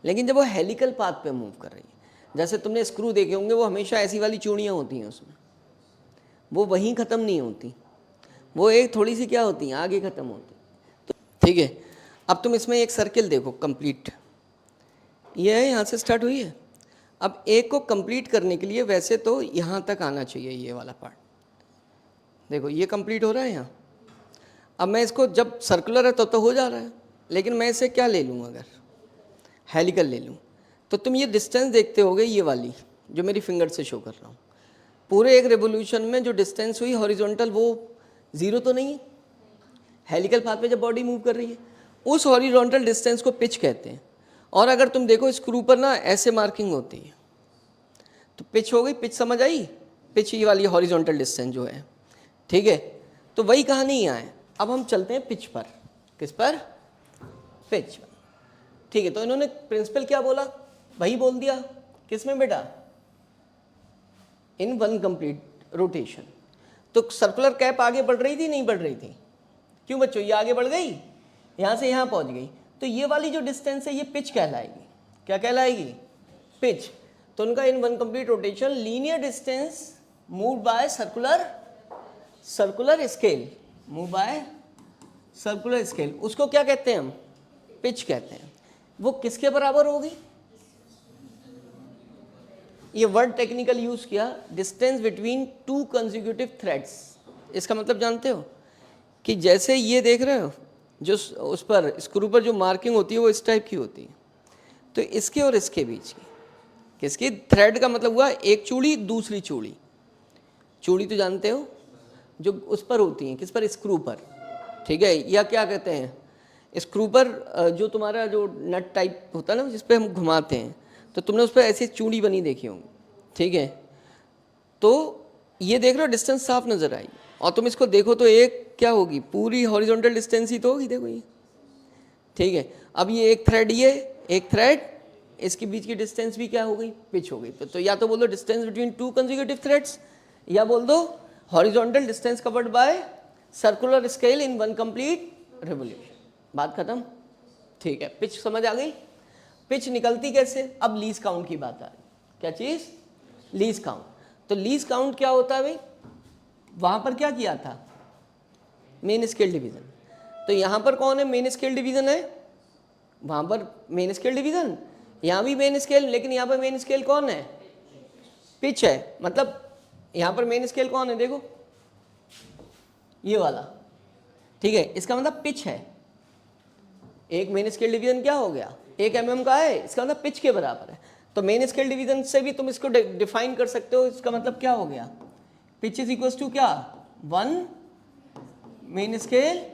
लेकिन जब वो हेलिकल पाथ पे मूव कर रही है, जैसे तुमने स्क्रू देखे होंगे, वो हमेशा ऐसी वाली चूड़ियाँ होती हैं उसमें, वो वहीं ख़त्म नहीं होती, वो एक थोड़ी सी क्या होती हैं, आगे ख़त्म होती। तो ठीक है, अब तुम इसमें एक सर्किल देखो कंप्लीट, ये है, यहाँ से स्टार्ट हुई है। अब एक को कंप्लीट करने के लिए वैसे तो यहाँ तक आना चाहिए, ये वाला पार्ट देखो, ये कंप्लीट हो रहा है यहाँ। अब मैं इसको, जब सर्कुलर है तो हो जा रहा है, लेकिन मैं इसे क्या ले लूँ, अगर हेलिकल ले लूँ, तो तुम ये डिस्टेंस देखते होगे, ये वाली जो मेरी फिंगर से शो कर रहा हूँ, पूरे एक रेवोल्यूशन में जो डिस्टेंस हुई हॉरिजॉन्टल, वो जीरो तो नहीं है। हेलिकल पाथ पे जब बॉडी मूव कर रही है, उस हॉरिजॉन्टल डिस्टेंस को पिच कहते हैं। और अगर तुम देखो स्क्रू पर ना ऐसे मार्किंग होती है, तो पिच हो गई, पिच समझ आई, पिच ये वाली हॉरिजॉन्टल डिस्टेंस जो है, ठीक है। तो वही कहानी यहाँ है। अब हम चलते हैं पिच पर। किस पर? पिच पर, ठीक है। तो इन्होंने प्रिंसिपल क्या बोला, वही बोल दिया। किसमें बेटा? In one complete rotation. तो सर्कुलर कैप आगे बढ़ रही थी, नहीं बढ़ रही थी? क्यों बच्चों, ये आगे बढ़ गई, यहाँ से यहाँ पहुँच गई, तो ये वाली जो डिस्टेंस है ये पिच कहलाएगी। क्या कहलाएगी? पिच। तो उनका in one complete rotation linear distance move by circular scale, move by circular scale, उसको क्या कहते हैं हम? पिच कहते हैं। वो किसके बराबर होगी? ये वर्ड टेक्निकल यूज किया, distance between two consecutive threads. इसका मतलब जानते हो कि जैसे ये देख रहे हो, जो उस पर स्क्रू पर जो मार्किंग होती है वो इस टाइप की होती है, तो इसके और इसके बीच की, किसकी? थ्रेड का मतलब हुआ एक चूड़ी दूसरी चूड़ी। चूड़ी तो जानते हो जो उस पर होती है, किस पर? स्क्रू पर, ठीक है। या क्या कहते हैं, स्क्रू पर जो तुम्हारा जो नट टाइप होता है ना, जिस पे हम घुमाते हैं, तो तुमने उस पर ऐसी चूड़ी बनी देखी होंगी, ठीक है। तो ये देख रहे हो, डिस्टेंस साफ नजर आई, और तुम इसको देखो तो एक क्या होगी, पूरी हॉरिजॉन्टल डिस्टेंस ही तो होगी, देखो ये, ठीक है। अब ये एक थ्रेड, ये एक थ्रेड, इसके बीच की डिस्टेंस भी क्या हो गई? पिच हो गई। तो या तो बोल दो distance between two consecutive threads, या बोल दो horizontal distance covered by circular scale in one complete revolution. बात खत्म, ठीक है। पिच समझ आ गई? पिच निकलती कैसे? अब लीज काउंट की बात आ रही। क्या चीज? Lease count. तो लीज काउंट क्या होता है भाई? वहां पर क्या किया था? Main scale division. तो यहां पर कौन है? मेन स्केल डिवीजन है, वहां पर मेन स्केल डिवीजन, यहां भी मेन स्केल, लेकिन यहां पर मेन स्केल कौन है? पिच है। मतलब यहां पर मेन स्केल कौन है? देखो ये वाला, ठीक है। इसका मतलब पिच है। एक मेन स्केल डिवीजन क्या हो गया? 1 mm का है, इसका मतलब पिच के बराबर है। तो मेन स्केल डिवीजन से भी तुम इसको डिफाइन कर सकते हो। इसका मतलब क्या हो गया? पिच इज इक्वल टू क्या? 1 मेन स्केल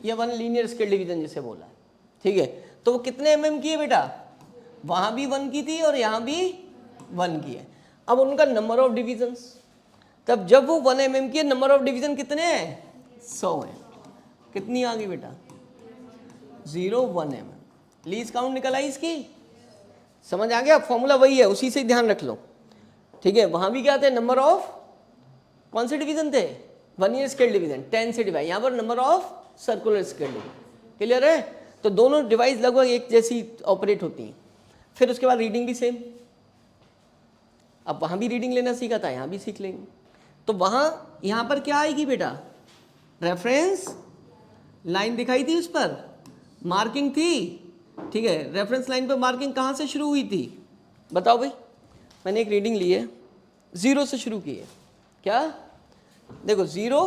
या 1 लीनियर स्केल डिवीजन जिसे बोला है, ठीक है। तो वो कितने mm की है बेटा? वहां भी 1 की थी और यहां भी 1 की है। अब उनका नंबर ऑफ डिवीजन्स, तब जब वो 1 mm की है, नंबर ऑफ डिवीजन कितने हैं? 100 है। कितनी आ गई बेटा? 0 1 mm। लीज काउंट निकल आई इसकी, समझ आ गया? फॉर्मूला वही है, उसी से ध्यान रख लो, ठीक है। वहां भी क्या थे? नंबर ऑफ कौन से डिवीजन थे? 1 ईयर स्केल डिवीजन, 10 से डिवाइड। यहां पर number of circular scale division. Clear है? तो दोनों डिवाइस लगभग एक जैसी ऑपरेट होती हैं। फिर उसके बाद रीडिंग भी सेम। अब वहां भी रीडिंग लेना सीखा था, यहां भी सीख लेंगे। तो वहां यहां पर क्या आएगी बेटा? रेफरेंस लाइन दिखाई थी, उस पर मार्किंग थी, ठीक है। रेफरेंस लाइन पर मार्किंग कहाँ से शुरू हुई थी? बताओ भाई। मैंने एक रीडिंग ली है, 0 से शुरू की है। क्या? देखो 0,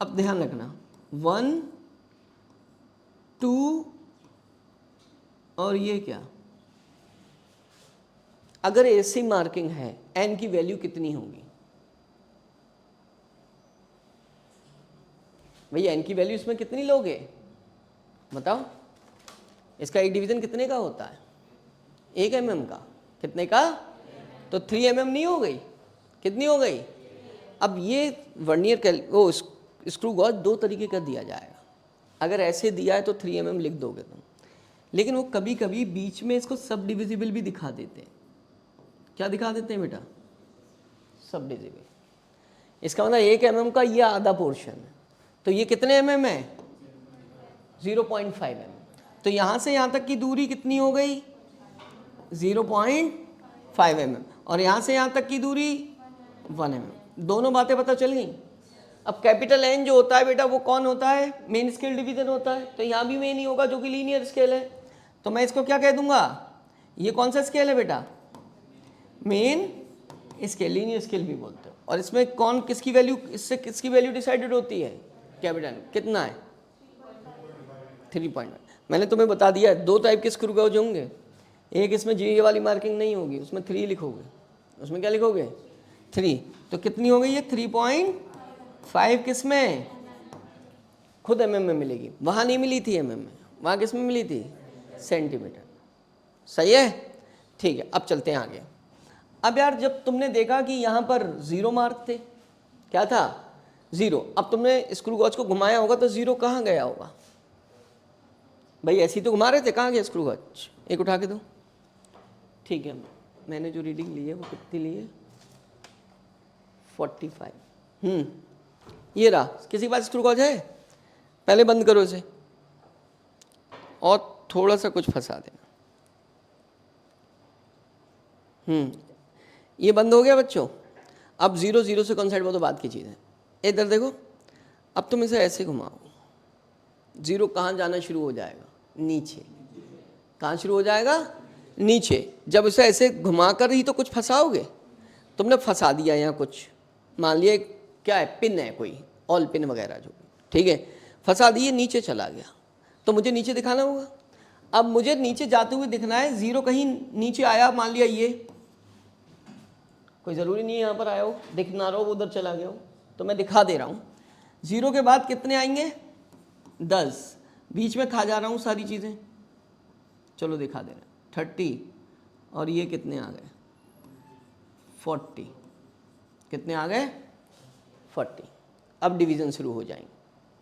अब ध्यान रखना, 1 2 और ये क्या? अगर ऐसी मार्किंग है, n की वैल्यू कितनी होगी भैया? n की वैल्यू इसमें कितनी लोगे बताओ? इसका एक डिवीजन कितने का होता है? 1 mm का। कितने का? तो 3 mm नहीं हो गई? कितनी हो गई? अब ये वर्नियर वो स्क्रू गॉज 2 तरीके का दिया जाएगा। अगर ऐसे दिया है तो 3 mm लिख दोगे तुम, लेकिन वो कभी कभी बीच में इसको सब डिविजिबल भी दिखा देते हैं। क्या दिखा देते हैं बेटा? सब डिविजिबल। इसका मतलब 1 mm का ये आधा पोर्शन है, तो ये कितने mm है? 0.5 mm। तो यहां से यहां तक की दूरी कितनी हो गई? 0.5 mm। और यहां से यहां तक की दूरी 1 mm। दोनों बातें पता चल गई। अब कैपिटल N जो होता है बेटा, वो कौन होता है? मेन स्केल डिवीजन होता है। तो यहां भी मेन ही होगा, जो कि लीनियर स्केल है। तो मैं इसको क्या कह दूंगा? ये कौन सा स्केल है बेटा? मेन स्केल, लीनियर स्केल भी बोलते हो। और इसमें कौन किसकी वैल्यू, इससे किसकी वैल्यू डिसाइडेड होती है? कैपिटल कितना है? 3.1। मैंने तुम्हें बता दिया है 2 टाइप के स्क्रू गॉज होंगे, एक इसमें ये वाली मार्किंग नहीं होगी, उसमें 3 लिखोगे, उसमें क्या लिखोगे 3। तो कितनी हो गई ये 3.5 किस में, खुद mm में मिलेगी, वहाँ नहीं मिली थी mm में, वहाँ किस में मिली थी सेंटीमीटर। सही है, ठीक है। अब चलते हैं आगे। अब यार जब तुमने देखा कि यहाँ पर 0 मार्क थे, क्या था 0, अब तुमने स्क्रू गॉज को घुमाया होगा तो 0 कहाँ गया होगा भाई, ऐसे ही तो घुमा रहे थे, कहाँ गया स्क्रू गॉज, एक उठा के दो। ठीक है, मैंने जो रीडिंग ली है वो कितनी ली है 45। ये रहा, किसी के पास स्क्रू गॉज है, पहले बंद करो इसे और थोड़ा सा कुछ फंसा देना। ये बंद हो गया बच्चों। अब 0 0 से कौन साइड, वो तो बात की चीज़ है। इधर देखो, अब तुम इसे ऐसे घुमाओ, 0 कहाँ जाना शुरू हो जाएगा, नीचे। कहाँ शुरू हो जाएगा, नीचे। जब इसे ऐसे घुमा कर ही तो कुछ फंसाओगे, तुमने फंसा दिया यहाँ कुछ, मान लिया क्या है, पिन है कोई, ऑल पिन वगैरह जो, ठीक है, फंसा दिए, नीचे चला गया, तो मुझे नीचे दिखाना होगा। अब मुझे नीचे जाते हुए दिखना है, 0 कहीं नीचे आया, मान लिया ये, कोई ज़रूरी नहीं है यहाँ पर आया हो, दिख ना रहा हो, उधर चला गया हो, तो मैं दिखा दे रहा हूँ। 0 के बाद कितने आएंगे 10, बीच में खा जा रहा हूँ सारी चीज़ें, चलो दिखा दे रहा हूँ 30, और ये कितने आ गए 40, कितने आ गए 40। अब डिवीज़न शुरू हो जाएंगे।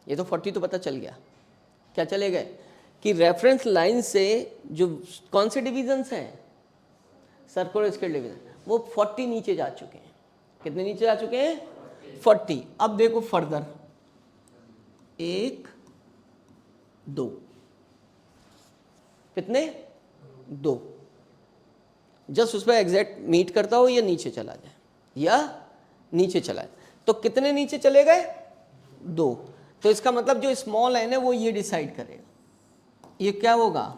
ये तो 40 तो पता चल गया, क्या चले गए कि रेफरेंस लाइन से जो कौन से डिवीजन्स हैं, सर्कुलर स्केल डिवीजन, वो 40 नीचे जा चुके हैं। कितने नीचे जा चुके हैं 40। अब देखो फर्दर 1 2, कितने 2, जस्ट उस पर एग्जैक्ट मीट करता हो, या नीचे चला जाए, या नीचे चला जाए, तो कितने नीचे चले गए 2। तो इसका मतलब जो स्मॉल एन है वो ये डिसाइड करेगा, ये क्या होगा,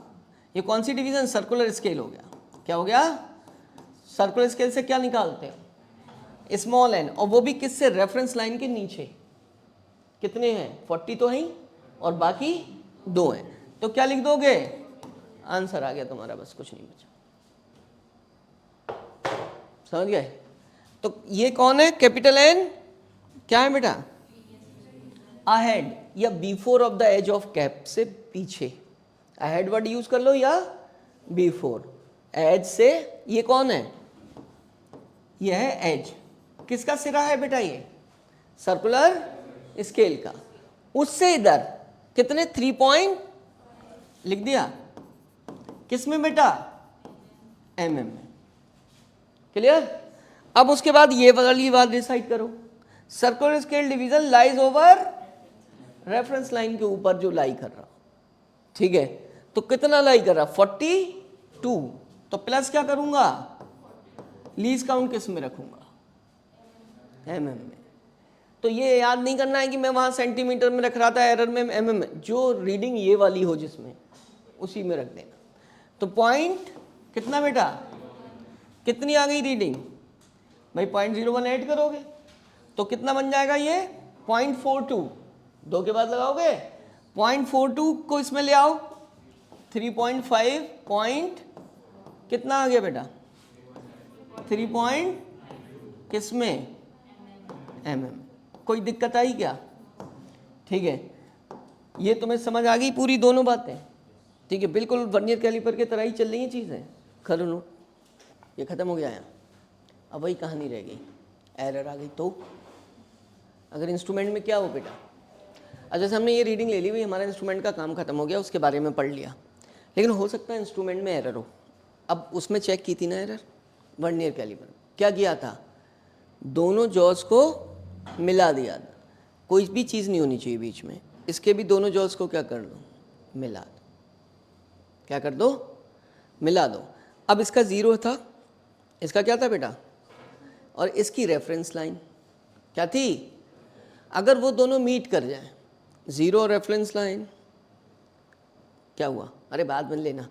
ये कौन सी डिवीजन, सर्कुलर स्केल हो गया। क्या हो गया, सर्कुलर स्केल से क्या निकालते हैं स्मॉल एन, और वो भी किससे, रेफरेंस लाइन के नीचे। कितने हैं 40 तो हैं, और बाकी 2 हैं, तो क्या लिख दोगे, आंसर आ गया तुम्हारा, बस कुछ नहीं बचा। समझ गए। तो ये कौन है, कैपिटल एन क्या है बेटा, अहेड या before of the edge of cap, से पीछे। अहेड वर्ड यूज कर लो या बिफोर, एज से। ये कौन है, ये है एज, किसका सिरा है बेटा, ये सर्कुलर स्केल का। उससे इधर कितने 3 पॉइंट लिख दिया, किस में बेटा mm में। क्लियर। अब उसके बाद ये वाली बात डिसाइड करो, circular scale division lies over reference line के ऊपर जो लाई कर रहा, ठीक है, तो कितना लाई कर रहा 42, तो प्लस क्या करूंगा, लीज काउंट किस में रखूंगा mm में। तो ये याद नहीं करना है कि मैं वहां सेंटीमीटर में रख रहा था, एरर में mm में, जो रीडिंग ये वाली हो जिसमें, उसी में रख देना। तो पॉइंट कितना बेटा, कितनी आ गई रीडिंग भाई, 0.01 ऐड करोगे तो कितना बन जाएगा ये 0.42, 2 के बाद लगाओगे 0.42 को इसमें ले आओ, 3.5 पॉइंट कितना आ गया बेटा 3 पॉइंट किस में mm। कोई दिक्कत आई क्या, ठीक है, ये तुम्हें समझ आ गई पूरी दोनों बातें, ठीक है, बिल्कुल वर्नियर कैलिपर के तरह ही चल रही हैं चीज़ें। करो नोट, ये ख़त्म हो गया यहाँ। अब वही कहानी रह गई, एरर आ गई तो अगर इंस्ट्रूमेंट में क्या हो बेटा, अच्छा जैसे हमने ये रीडिंग ले ली हुई, हमारा इंस्ट्रूमेंट का काम खत्म हो गया, उसके बारे में पढ़ लिया, लेकिन हो सकता है इंस्ट्रूमेंट में एरर हो। अब उसमें चेक की थी ना एरर, वर्नियर कैलिपर क्या किया था, दोनों जॉज को मिला दिया था, कोई भी चीज़ नहीं होनी चाहिए बीच में, इसके भी दोनों जॉज को क्या कर दो, मिला दो, क्या कर दो, मिला दो। अब इसका 0 था, इसका क्या था बेटा, और इसकी रेफरेंस लाइन क्या थी, अगर वो दोनों मीट कर जाएं, 0 रेफरेंस लाइन क्या हुआ, अरे बाद में लेना,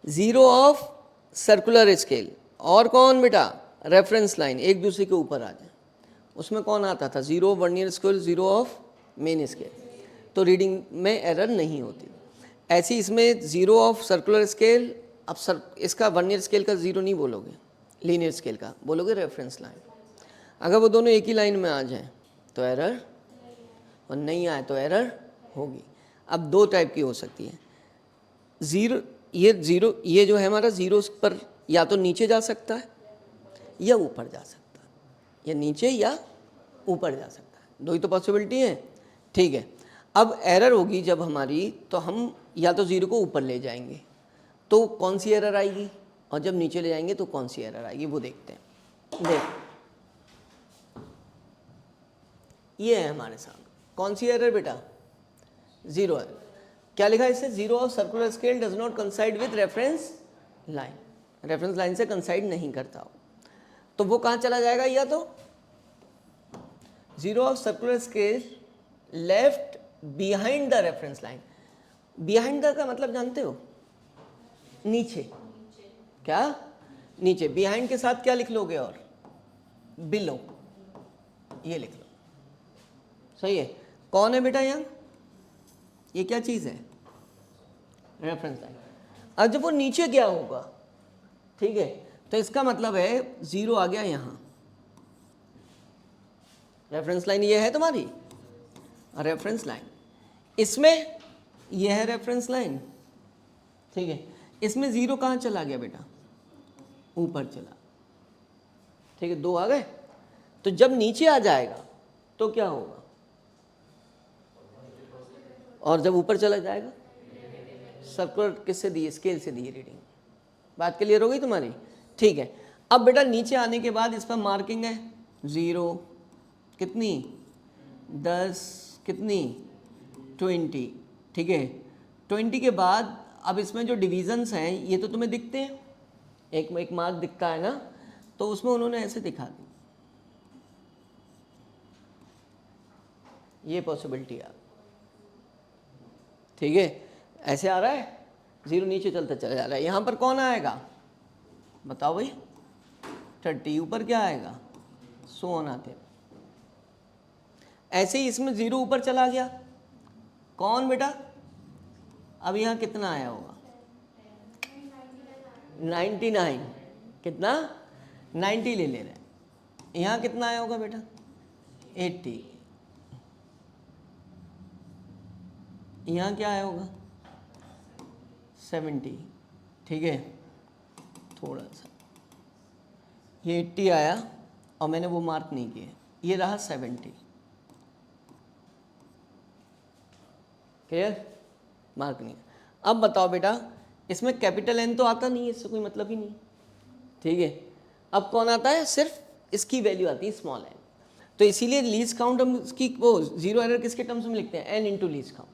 0 ऑफ सर्कुलर स्केल और कौन बेटा रेफरेंस लाइन एक दूसरे के ऊपर आ जाए, उसमें कौन आता था 0 vernier scale, 0 of main scale, तो रीडिंग में एरर नहीं होती। ऐसे ही इसमें ज़ीरो ऑफ सर्कुलर स्केल, अब इसका वर्नियर स्केल का ज़ीरो नहीं बोलोगे, लीनियर स्केल का बोलोगे रेफरेंस लाइन। अगर वो दोनों एक ही लाइन में आ जाएं तो एरर, और नहीं आए तो एरर होगी। अब दो टाइप की हो सकती है, ज़ीरो ये जो है हमारा ज़ीरो पर या तो नीचे जा सकता है या ऊपर जा सकता है, या नीचे या ऊपर जा सकता है, दो ही तो पॉसिबिलिटी है। ठीक है, अब एरर होगी जब हमारी, तो हम या तो ज़ीरो को ऊपर ले जाएंगे तो कौन सी एरर आएगी, और जब नीचे ले जाएंगे तो कौन सी एरर आएगी, वो देखते हैं। देख, ये है हमारे सामने कौन सी एरर बेटा, ज़ीरो एरर। क्या लिखा है इससे, zero of circular scale does not कंसाइड with reference line, reference line से कंसाइड नहीं करता हो, तो वो कहाँ चला जाएगा, या तो zero of circular scale left behind the reference line. Behind the का मतलब जानते हो, नीचे, क्या नीचे, बिहाइंड के साथ क्या लिख लोगे, और बिलो, ये लिख लो, सही है। कौन है बेटा यहाँ, ये क्या चीज़ है, रेफरेंस लाइन। अब जब वो नीचे गया होगा, ठीक है, तो इसका मतलब है ज़ीरो आ गया यहाँ, रेफरेंस लाइन ये है तुम्हारी, रेफरेंस लाइन, इसमें यह है रेफरेंस लाइन, ठीक है, इसमें ज़ीरो कहाँ चला गया बेटा, ऊपर चला, ठीक है, दो आ गए। तो जब नीचे आ जाएगा तो क्या होगा, और जब ऊपर चला जाएगा, सर्कुलर किससे दी, स्केल से दी रीडिंग। बात क्लियर हो गई तुम्हारी, ठीक है। अब बेटा नीचे आने के बाद इस पर मार्किंग है ज़ीरो, कितनी 10, कितनी 20, ठीक है। 20 के बाद अब इसमें जो डिविजन्स हैं ये तो तुम्हें दिखते हैं, एक मार्क दिखता है ना, तो उसमें उन्होंने ऐसे दिखा दी, ये पॉसिबिलिटी आ, ठीक है, ऐसे आ रहा है, ज़ीरो नीचे चलता चला जा रहा है। यहाँ पर कौन आएगा बताओ भाई, 30, ऊपर क्या आएगा, 100 आते। ऐसे ही इसमें ज़ीरो ऊपर चला गया, कौन बेटा, अब यहाँ कितना आया होगा, 99, कितना 90 ले रहे हैं, यहाँ कितना आया होगा बेटा 80, यहाँ क्या आया होगा 70, ठीक है, थोड़ा सा ये 80 आया और मैंने वो मार्क नहीं किए, ये रहा 70, क्लियर, मार्क नहीं। अब बताओ बेटा, इसमें कैपिटल एन तो आता नहीं है, इससे कोई मतलब ही नहीं, ठीक है। अब कौन आता है, सिर्फ इसकी वैल्यू आती है स्मॉल एन, तो इसीलिए लीस्ट काउंट हम इसकी वो जीरो एरर किसके टर्म्स में लिखते हैं, N into least count,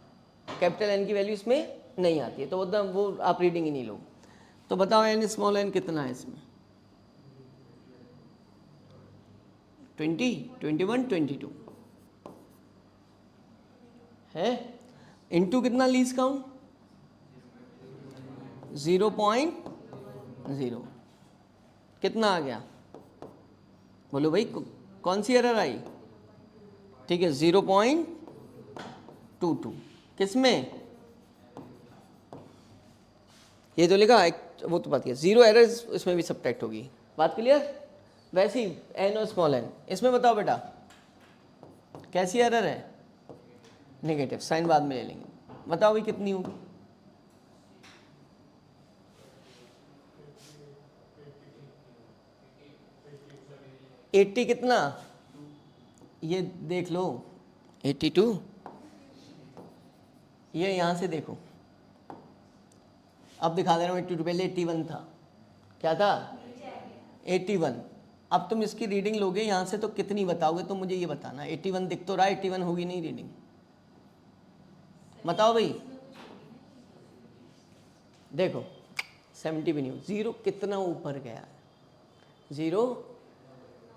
capital N की वैल्यू इसमें नहीं आती है, तो वो आप रीडिंग ही नहीं लो। तो बताओ एन स्मॉल एन कितना है इसमें, 20, 21, 22 है, इंटू कितना लीस्ट काउंट 0.0, कितना आ गया बोलो भाई, कौन सी एरर आई, ठीक है 0.22, किसमें, ये तो लिखा वो तो बात है, जीरो एरर इसमें भी सब्ट्रैक्ट होगी, बात क्लियर। वैसे ही एन और स्मॉल एन, इसमें बताओ बेटा कैसी एरर है, नेगेटिव, साइन बाद में ले लेंगे, बताओ भाई कितनी होगी, एट्टी कितना, ये देख लो 82, ये यहाँ से देखो, अब दिखा दे रहा हूँ 82, पहले 81 था, क्या था 81, अब तुम इसकी रीडिंग लोगे यहाँ से तो कितनी बताओगे, तो मुझे ये बताना, 81 दिख तो रहा है, 81 होगी नहीं रीडिंग, बताओ भाई, देखो 70 भी नहीं हो, जीरो कितना ऊपर गया है, 0,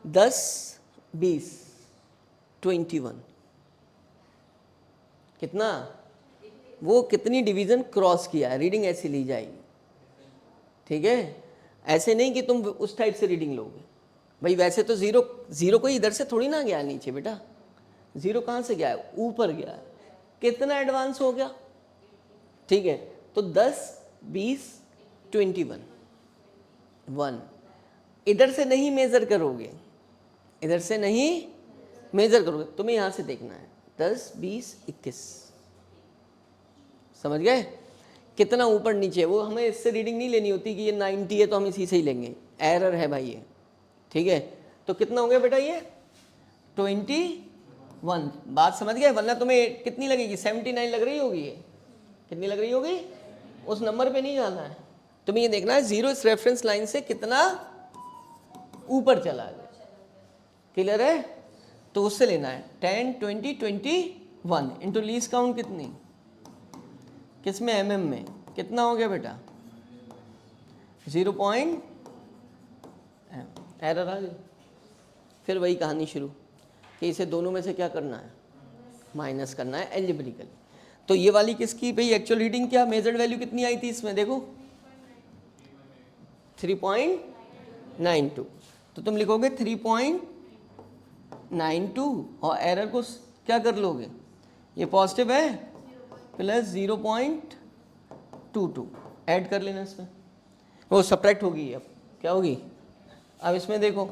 10, 20, 21, कितना, वो कितनी डिवीजन क्रॉस किया है, रीडिंग ऐसी ली जाएगी, ठीक है। ऐसे नहीं कि तुम उस टाइप से रीडिंग लोगे भाई, वैसे तो जीरो कोई इधर से थोड़ी ना गया नीचे बेटा, जीरो कहाँ से गया है, ऊपर गया है, कितना एडवांस हो गया ठीक है, तो 10, 20, 21, 1। इधर से नहीं मेज़र करोगे, इधर से नहीं मेज़र करोगे, तुम्हें यहाँ से देखना है 10, 20, 21। समझ गए? कितना ऊपर नीचे, वो हमें इससे रीडिंग नहीं लेनी होती कि ये 90 है तो हम इसी से ही लेंगे, एरर है भाई ये। ठीक है, तो कितना हो गया बेटा ये 21। बात समझ गए? वरना तुम्हें कितनी लगेगी, 79 लग रही होगी, ये कितनी लग रही होगी, उस नंबर पे नहीं जाना है, तुम्हें ये देखना है जीरो इस रेफरेंस लाइन से कितना ऊपर चला है। क्लियर है? तो उससे लेना है 10, 20, 21 इंटू लीस्ट काउंट कितनी, किस में, mm में, कितना हो गया बेटा 0. एरर आ गई। फिर वही कहानी शुरू कि इसे दोनों में से क्या करना है, माइनस करना है एल्जेब्रिकल। तो ये वाली किसकी भाई एक्चुअल रीडिंग, क्या मेजर्ड वैल्यू कितनी आई थी इसमें, देखो 3.92। तो तुम लिखोगे 3.92 और एरर को क्या कर लोगे, ये पॉजिटिव है प्लस 0.22 ऐड कर लेना इसमें, वो सब्ट्रैक्ट होगी। अब क्या होगी, अब इसमें देखो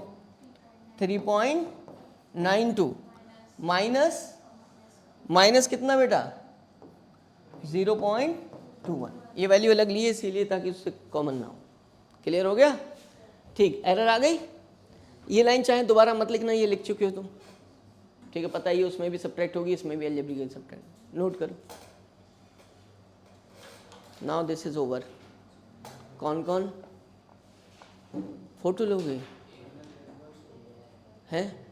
3.92 माइनस कितना बेटा 0.21, ये वैल्यू अलग ली है इसीलिए ताकि उससे कॉमन ना हो। क्लियर हो गया? ठीक, एरर आ गई। ये लाइन चाहे दोबारा मत लिखना, ये लिख चुके हो तुम, ठीक है, पता ही है, उसमें भी सब्ट्रैक्ट होगी, इसमें भी अलजेब्रिकल सब्ट्रैक्ट, नोट करो। Now this is over. कौन कौन फोटो लोगे हैं?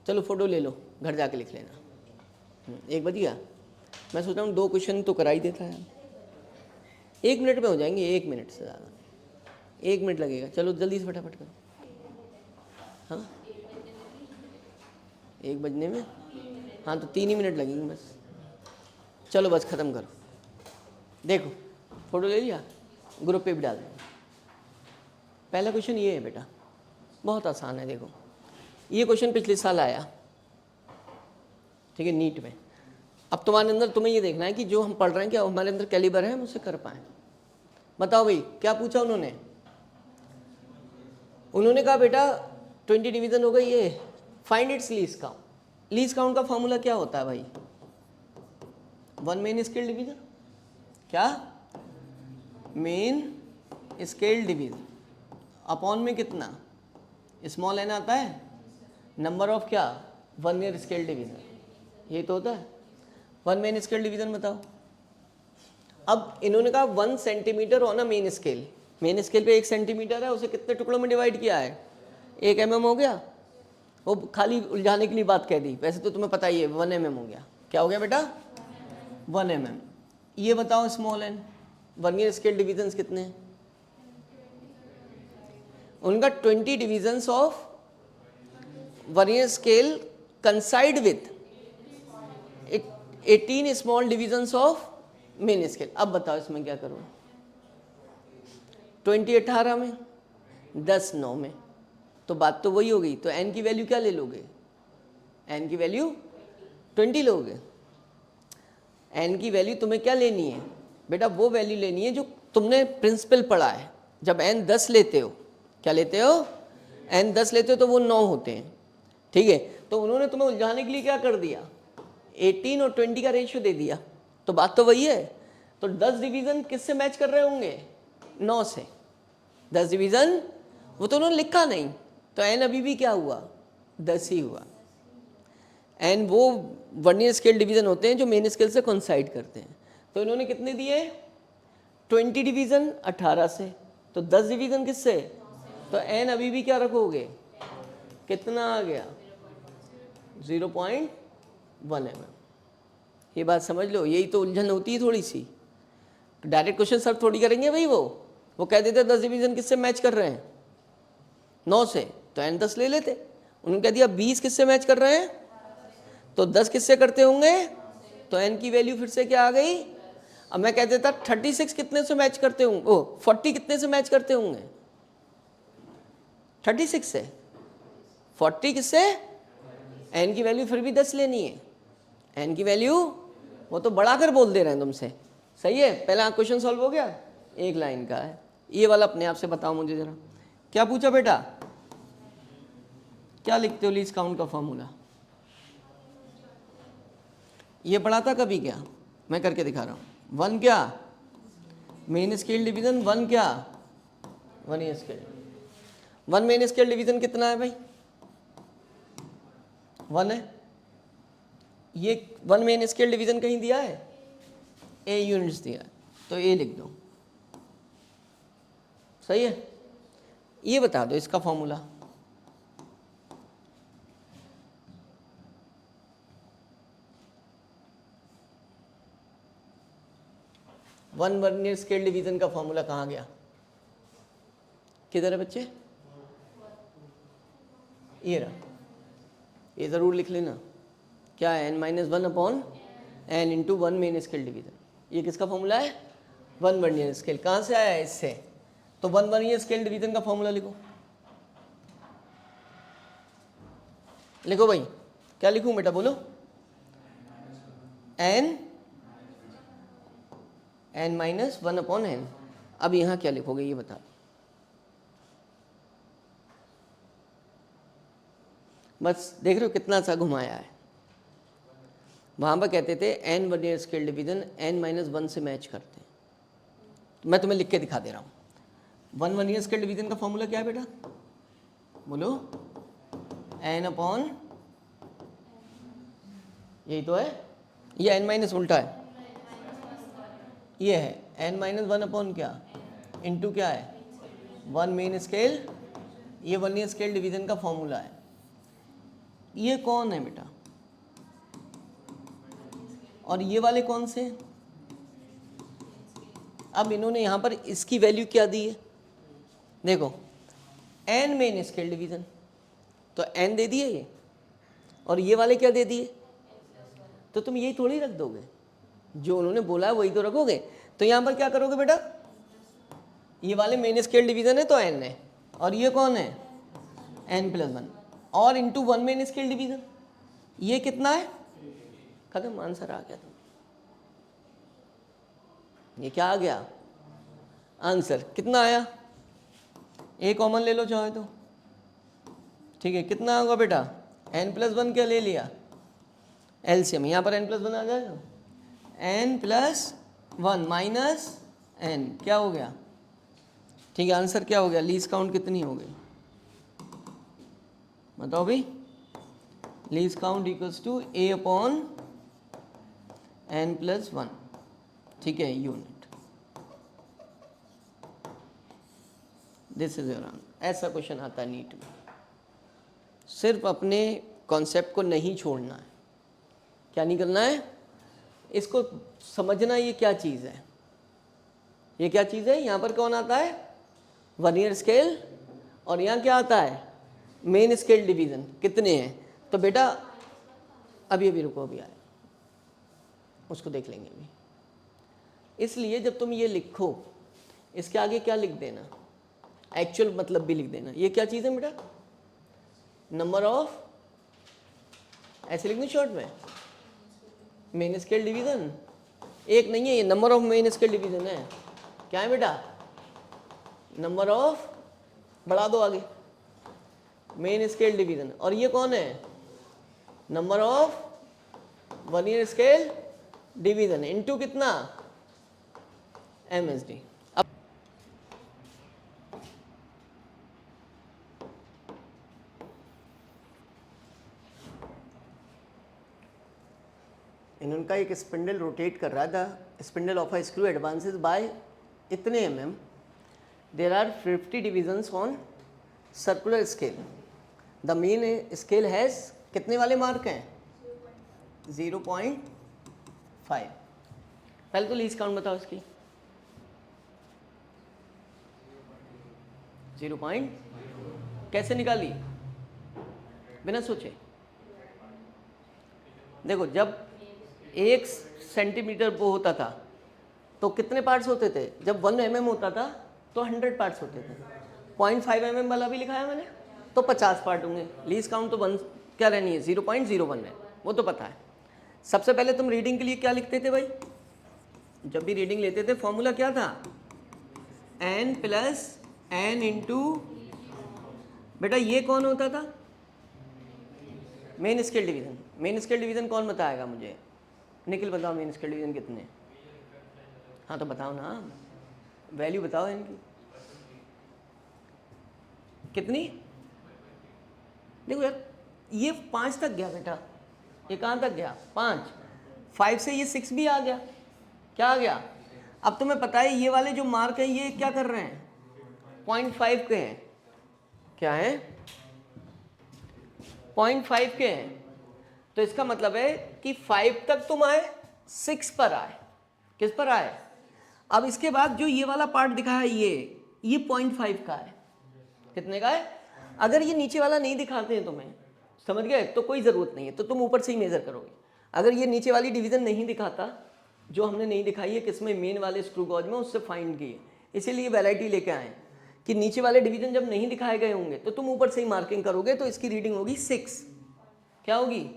चलो फोटो ले लो, घर जाके लिख लेना। 1 बज गया, मैं सोच रहा हूँ 2 क्वेश्चन तो करा ही देता है, 1 मिनट में हो जाएंगे, 1 मिनट से ज़्यादा, 1 मिनट लगेगा। चलो जल्दी से फटाफट करो। हाँ 1 बजने में, हाँ तो 3 ही मिनट लगेंगे बस। चलो बस ख़त्म करो। देखो फोटो ले लिया, ग्रुप पे भी डाल दो। पहला क्वेश्चन ये है बेटा, बहुत आसान है। देखो ये क्वेश्चन पिछले साल आया, ठीक है, नीट में। अब तुम्हारे अंदर, तुम्हें ये देखना है कि जो हम पढ़ रहे हैं क्या हमारे अंदर कैलिबर है, हम उसे कर पाएँ। बताओ भाई क्या पूछा उन्होंने कहा बेटा 20 डिवीजन हो गई, ये find its least count. Least count का फॉर्मूला क्या होता है भाई, 1 मेन स्केल डिवीजन, क्या मेन स्केल डिवीजन अपॉन में कितना, स्मॉल एन आता है, नंबर ऑफ क्या 1 मेन स्केल डिवीजन, ये तो होता है 1 मेन स्केल डिवीजन। बताओ अब इन्होंने कहा 1 centimetre on a main scale, main scale पे 1 सेंटीमीटर है, उसे कितने टुकड़ों में डिवाइड किया है, 1 mm हो गया। वो खाली उलझाने के लिए बात कह दी, वैसे तो तुम्हें पता ही है 1 mm हो गया। क्या हो गया बेटा 1 mm। ये बताओ small N, vernier scale divisions कितने हैं, उनका 20 divisions of vernier scale coincide with 18 small divisions of main scale. अब बताओ इसमें क्या करो, 20 18 में, 10 9 में, तो बात तो वही हो गई। तो n की वैल्यू क्या ले लोगे, n की वैल्यू 20 लोगे। n की वैल्यू तुम्हें क्या लेनी है बेटा, वो वैल्यू लेनी है जो तुमने प्रिंसिपल पढ़ा है। जब n 10 लेते हो, क्या लेते हो, n 10 लेते हो तो वो 9 होते हैं, ठीक है। तो उन्होंने तुम्हें उलझाने के लिए क्या कर दिया, 18 और 20 का रेशियो दे दिया, तो बात तो वही है। तो 10 डिवीजन किससे मैच कर रहे होंगे, 9 से। 10 डिवीजन वो तो उन्होंने लिखा नहीं, तो n अभी भी क्या हुआ 10 ही हुआ। n वो वर्नियर स्केल डिवीजन होते हैं जो मेन स्केल से कोइंसाइड करते हैं। तो इन्होंने कितने दिए, 20 डिवीजन 18 से, तो 10 डिवीजन किससे, तो n अभी भी क्या रखोगे, कितना आ गया 0.1 mm। ये बात समझ लो, यही तो उलझन होती है थोड़ी सी। डायरेक्ट क्वेश्चन सर थोड़ी करेंगे भाई, वो कह देते 10 डिवीजन किससे मैच कर रहे हैं, 9 से, तो n 10 ले लेते। उन्होंने कह दिया 20 किससे मैच कर रहे हैं, तो 10 किससे करते होंगे, तो n की वैल्यू फिर से क्या आ गई। अब मैं कह देता 36 कितने से मैच करते होंगे, 40 कितने से मैच करते होंगे, 36 से। 40 किससे, n की वैल्यू फिर भी 10 लेनी है, n की वैल्यू वो तो बढ़ाकर बोल दे रहे हैं तुमसे, सही है, पहला क्वेश्चन सॉल्व हो गया, एक लाइन का है। ये वाला अपने आप से बताओ मुझे जरा, क्या पूछा बेटा, क्या लिखते हो लीस्ट काउंट का फॉर्मूला? ये पढ़ा था कभी क्या? मैं करके दिखा रहा हूँ। 1 क्या मेन स्केल डिवीजन, 1 क्या 1 ये स्केल। 1 मेन स्केल डिवीजन कितना है भाई? 1 है। ये 1 मेन स्केल डिवीजन कहीं दिया है? ए यूनिट्स दिया है, तो ए लिख दो। सही है। ये बता दो इसका formula. One vernier scale division का फॉर्मूला कहाँ गया? किधर है बच्चे? ये रहा, ये ज़रूर लिख लेना। क्या है? n-1 upon n into 1 main scale division. ये किसका फॉर्मूला है? 1 वर्नियर स्केल। कहाँ से आया है? इससे। तो 1 वर्नियर स्केल डिवीजन का फॉर्मूला लिखो। लिखो भाई, क्या लिखूं बेटा बोलो? n-1 upon n। अब यहाँ क्या लिखोगे ये बता। बस देख रहे हो कितना सा घुमाया है। वहाँ पर कहते थे n vernier scale division n-1 से मैच करते हैं। तो मैं तुम्हें लिख के दिखा दे रहा हूँ। 1 वर्नियर स्केल डिवीजन का फॉर्मूला क्या है बेटा? बोलो। n अपॉन, यही तो है, ये n- उल्टा है, ये है n-1 अपॉन क्या इंटू क्या है 1 मेन स्केल। ये वर्नियर स्केल डिवीजन का फॉर्मूला है। ये कौन है बेटा? और ये वाले कौन से? अब इन्होंने यहां पर इसकी वैल्यू क्या दी है? देखो n मेन स्केल डिवीजन, तो n दे दिए ये, और ये वाले क्या दे दिए? तो तुम यही थोड़ी रख दोगे, जो उन्होंने बोला है वही तो रखोगे। तो यहां पर क्या करोगे बेटा? ये वाले मेन स्केल डिवीजन है तो n है, और ये कौन है? n+1 और इंटू 1 मेन स्केल डिवीजन। ये कितना है? खत्म, आंसर आ गया। ये क्या आ गया? आंसर कितना आया? ए कॉमन ले लो चाहे तो, ठीक है। कितना होगा बेटा? n+1 क्या ले लिया? एलसीएम। यहाँ पर n+1 आ जाएगा, n+1 माइनस n क्या हो गया? ठीक है, आंसर क्या हो गया? लीस्ट काउंट कितनी हो गई बताओ भाई? Least count equals to a upon n+1, ठीक है, unit. This is your answer. ऐसा क्वेश्चन आता है नीट में। सिर्फ अपने कॉन्सेप्ट को नहीं छोड़ना है। क्या नहीं करना है? इसको समझना ये क्या चीज़ है। ये क्या चीज़ है? यहाँ पर कौन आता है? वर्नियर स्केल, और यहाँ क्या आता है? Main scale division. कितने हैं? तो बेटा अभी रुको, अभी आए, उसको देख लेंगे अभी। इसलिए जब तुम ये लिखो, इसके आगे क्या लिख देना? एक्चुअल मतलब भी लिख देना। ये क्या चीज़ है बेटा? नंबर ऑफ, ऐसे लिखनी शॉर्ट में, मेन स्केल डिवीजन। एक नहीं है, ये number of main scale division है। क्या है बेटा? नंबर ऑफ, बढ़ा दो आगे, मेन स्केल डिवीजन। और ये कौन है? Number of vernier scale division into कितना? MSD। अब इनका एक स्पिंडल रोटेट कर रहा था। Spindle of a screw advances by इतने mm। There are 50 divisions on circular scale. The main scale has कितने वाले मार्क हैं? 0.5। पहले तो लीस्ट काउंट बताओ इसकी। 0. कैसे निकाली? बिना सोचे। देखो जब 1 सेंटीमीटर वो होता था तो कितने पार्ट्स होते थे? जब 1 mm होता था तो 100 पार्ट्स होते थे। 0.5 mm वाला भी लिखा है मैंने, तो 50 पार्ट होंगे। लीस्ट काउंट तो 1 क्या रहनी है? 0.01 है, वो तो पता है। सबसे पहले तुम रीडिंग के लिए क्या लिखते थे भाई? जब भी रीडिंग लेते थे फॉर्मूला क्या था, n प्लस n इंटू, बेटा ये कौन होता था, main scale division. Main scale division कौन बताएगा मुझे, निखिल बताओ मेन स्केल डिवीजन कितने, हाँ तो बताओ ना, वैल्यू बताओ इनकी कितनी। देखो यार ये 5 तक गया बेटा, ये कहाँ तक गया 5, 5 से ये 6 भी आ गया, क्या आ गया। अब तुम्हें पता है ये वाले जो मार्क है ये क्या कर रहे हैं, 0.5 के हैं, क्या है 0.5 के हैं। तो इसका मतलब है कि 5 तक तुम आए, 6 पर आए, किस पर आए। अब इसके बाद जो ये वाला पार्ट दिखा है ये 0.5 का है, कितने का है। अगर ये नीचे वाला नहीं दिखाते हैं तुम्हें, समझ गए, तो कोई ज़रूरत नहीं है, तो तुम ऊपर से ही मेज़र करोगे। अगर ये नीचे वाली डिवीज़न नहीं दिखाता, जो हमने नहीं दिखाई है किसमें, मेन वाले स्क्रू गॉज में, उससे फाइंड किए, इसीलिए वैरायटी लेके आए कि नीचे वाले डिवीज़न जब नहीं दिखाए गए होंगे तो तुम ऊपर से ही मार्किंग करोगे, तो इसकी रीडिंग होगी 6, क्या होगी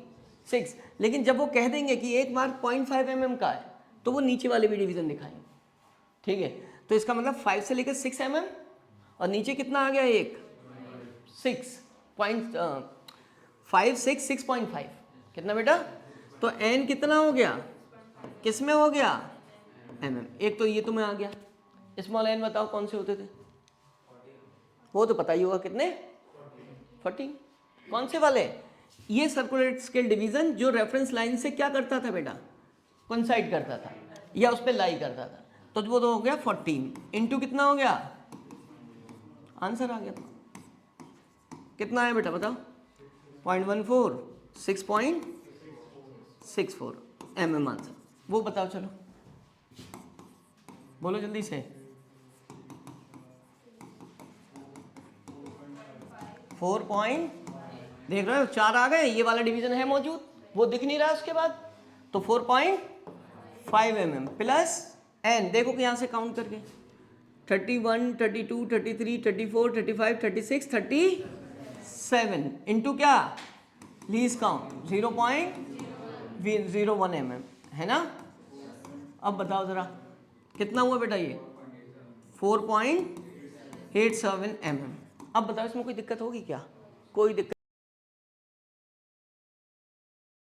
6। लेकिन जब वो कह देंगे कि एक मार्क 0.5 mm का है, तो वो नीचे वाले भी डिवीज़न दिखाएंगे, ठीक है। तो इसका मतलब 5 से लेकर 6 mm, और नीचे कितना आ गया, एक 6.5 6.5 कितना बेटा, तो n कितना हो गया, किस में हो गया, mm। एक तो ये तुम्हें आ गया, स्मॉल n बताओ कौन से होते थे, वो तो पता ही होगा कितने, 14। कौन से वाले, ये सर्कुलर स्केल डिवीजन जो रेफरेंस लाइन से क्या करता था बेटा, कोइंसाइड करता था या उस पर लाई करता था, तो वो तो हो गया 14 इंटू कितना हो गया, आंसर आ गया था कितना है बेटा बताओ, 0.14 6.64 mm आंसर। वो बताओ चलो, बोलो जल्दी से, 4 देख रहे हो 4 आ गए, ये वाला डिवीजन है मौजूद, वो दिख नहीं रहा उसके बाद, तो 4.5 mm प्लस n, देखो कि यहाँ से काउंट करके 31 32 33 34 35 36 37 इंटू क्या, लीस्ट काउंट 0.01 mm है ना। अब बताओ जरा कितना हुआ बेटा, ये 4.87 mm। अब बताओ इसमें कोई दिक्कत होगी क्या, कोई दिक्कत